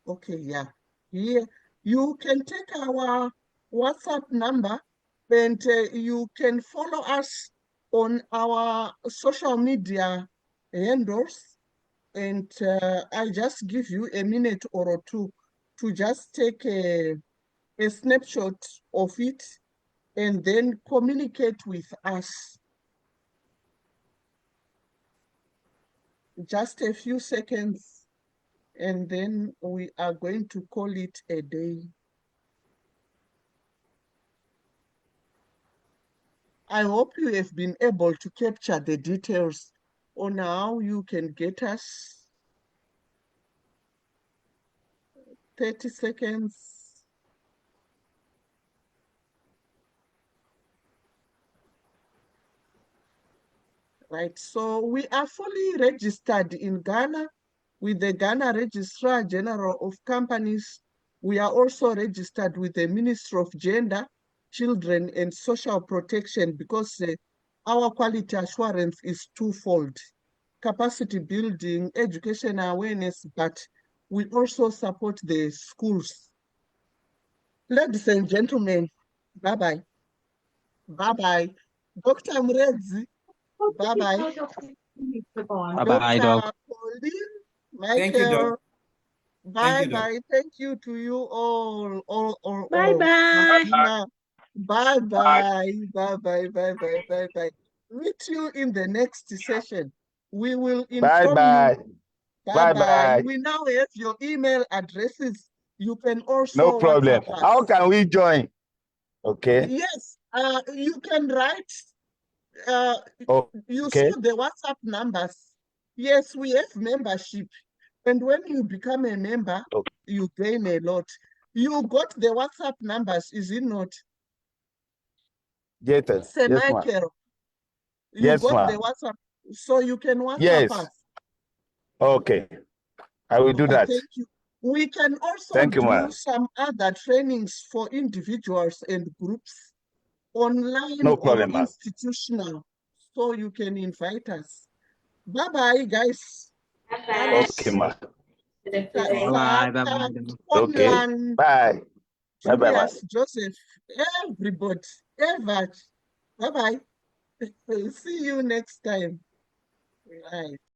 Okay, yeah. Here, you can take our WhatsApp number and you can follow us on our social media handles. And I just give you a minute or two to just take a snapshot of it and then communicate with us. Just a few seconds, and then we are going to call it a day. I hope you have been able to capture the details on how you can get us. 30 seconds. Right, so we are fully registered in Ghana with the Ghana Registrar General of Companies. We are also registered with the Ministry of Gender, Children and Social Protection because our quality assurance is twofold: capacity building, education awareness, but we also support the schools. Ladies and gentlemen, bye-bye. Bye-bye. Dr. Mredzi, bye-bye. Bye-bye, Doc. Pauline, Thank you, Doc. Michael, Thank you, Doc. bye-bye. Thank you to you all. Bye-bye. Martina, bye-bye. Bye-bye, bye-bye, bye-bye. Meet you in the next session. We will inform Bye-bye. you. Bye-bye. Bye-bye. We now have your email addresses. You can also No problem. WhatsApp us. How can we join? Okay. Yes, you can write. You Okay. saw the WhatsApp numbers. Yes, we have membership. And when you become a member, Okay. you gain a lot. You got the WhatsApp numbers, is it not? Yes, Sir yes, ma'am. Michael, you Yes, got the ma'am. WhatsApp, so you can WhatsApp Yes. us. Okay. I will do Okay, that. thank you. We can also Thank you, do ma'am. some other trainings for individuals and groups, online No or problem, ma'am. institutional, so you can invite us. Bye-bye, guys. Okay, ma'am. Bye-bye. Bye-bye, Doc. Okay. Homeland, Bye. Bye-bye, ma'am. Julius, Joseph, everybody, Evert. Bye-bye. See you next time. Right.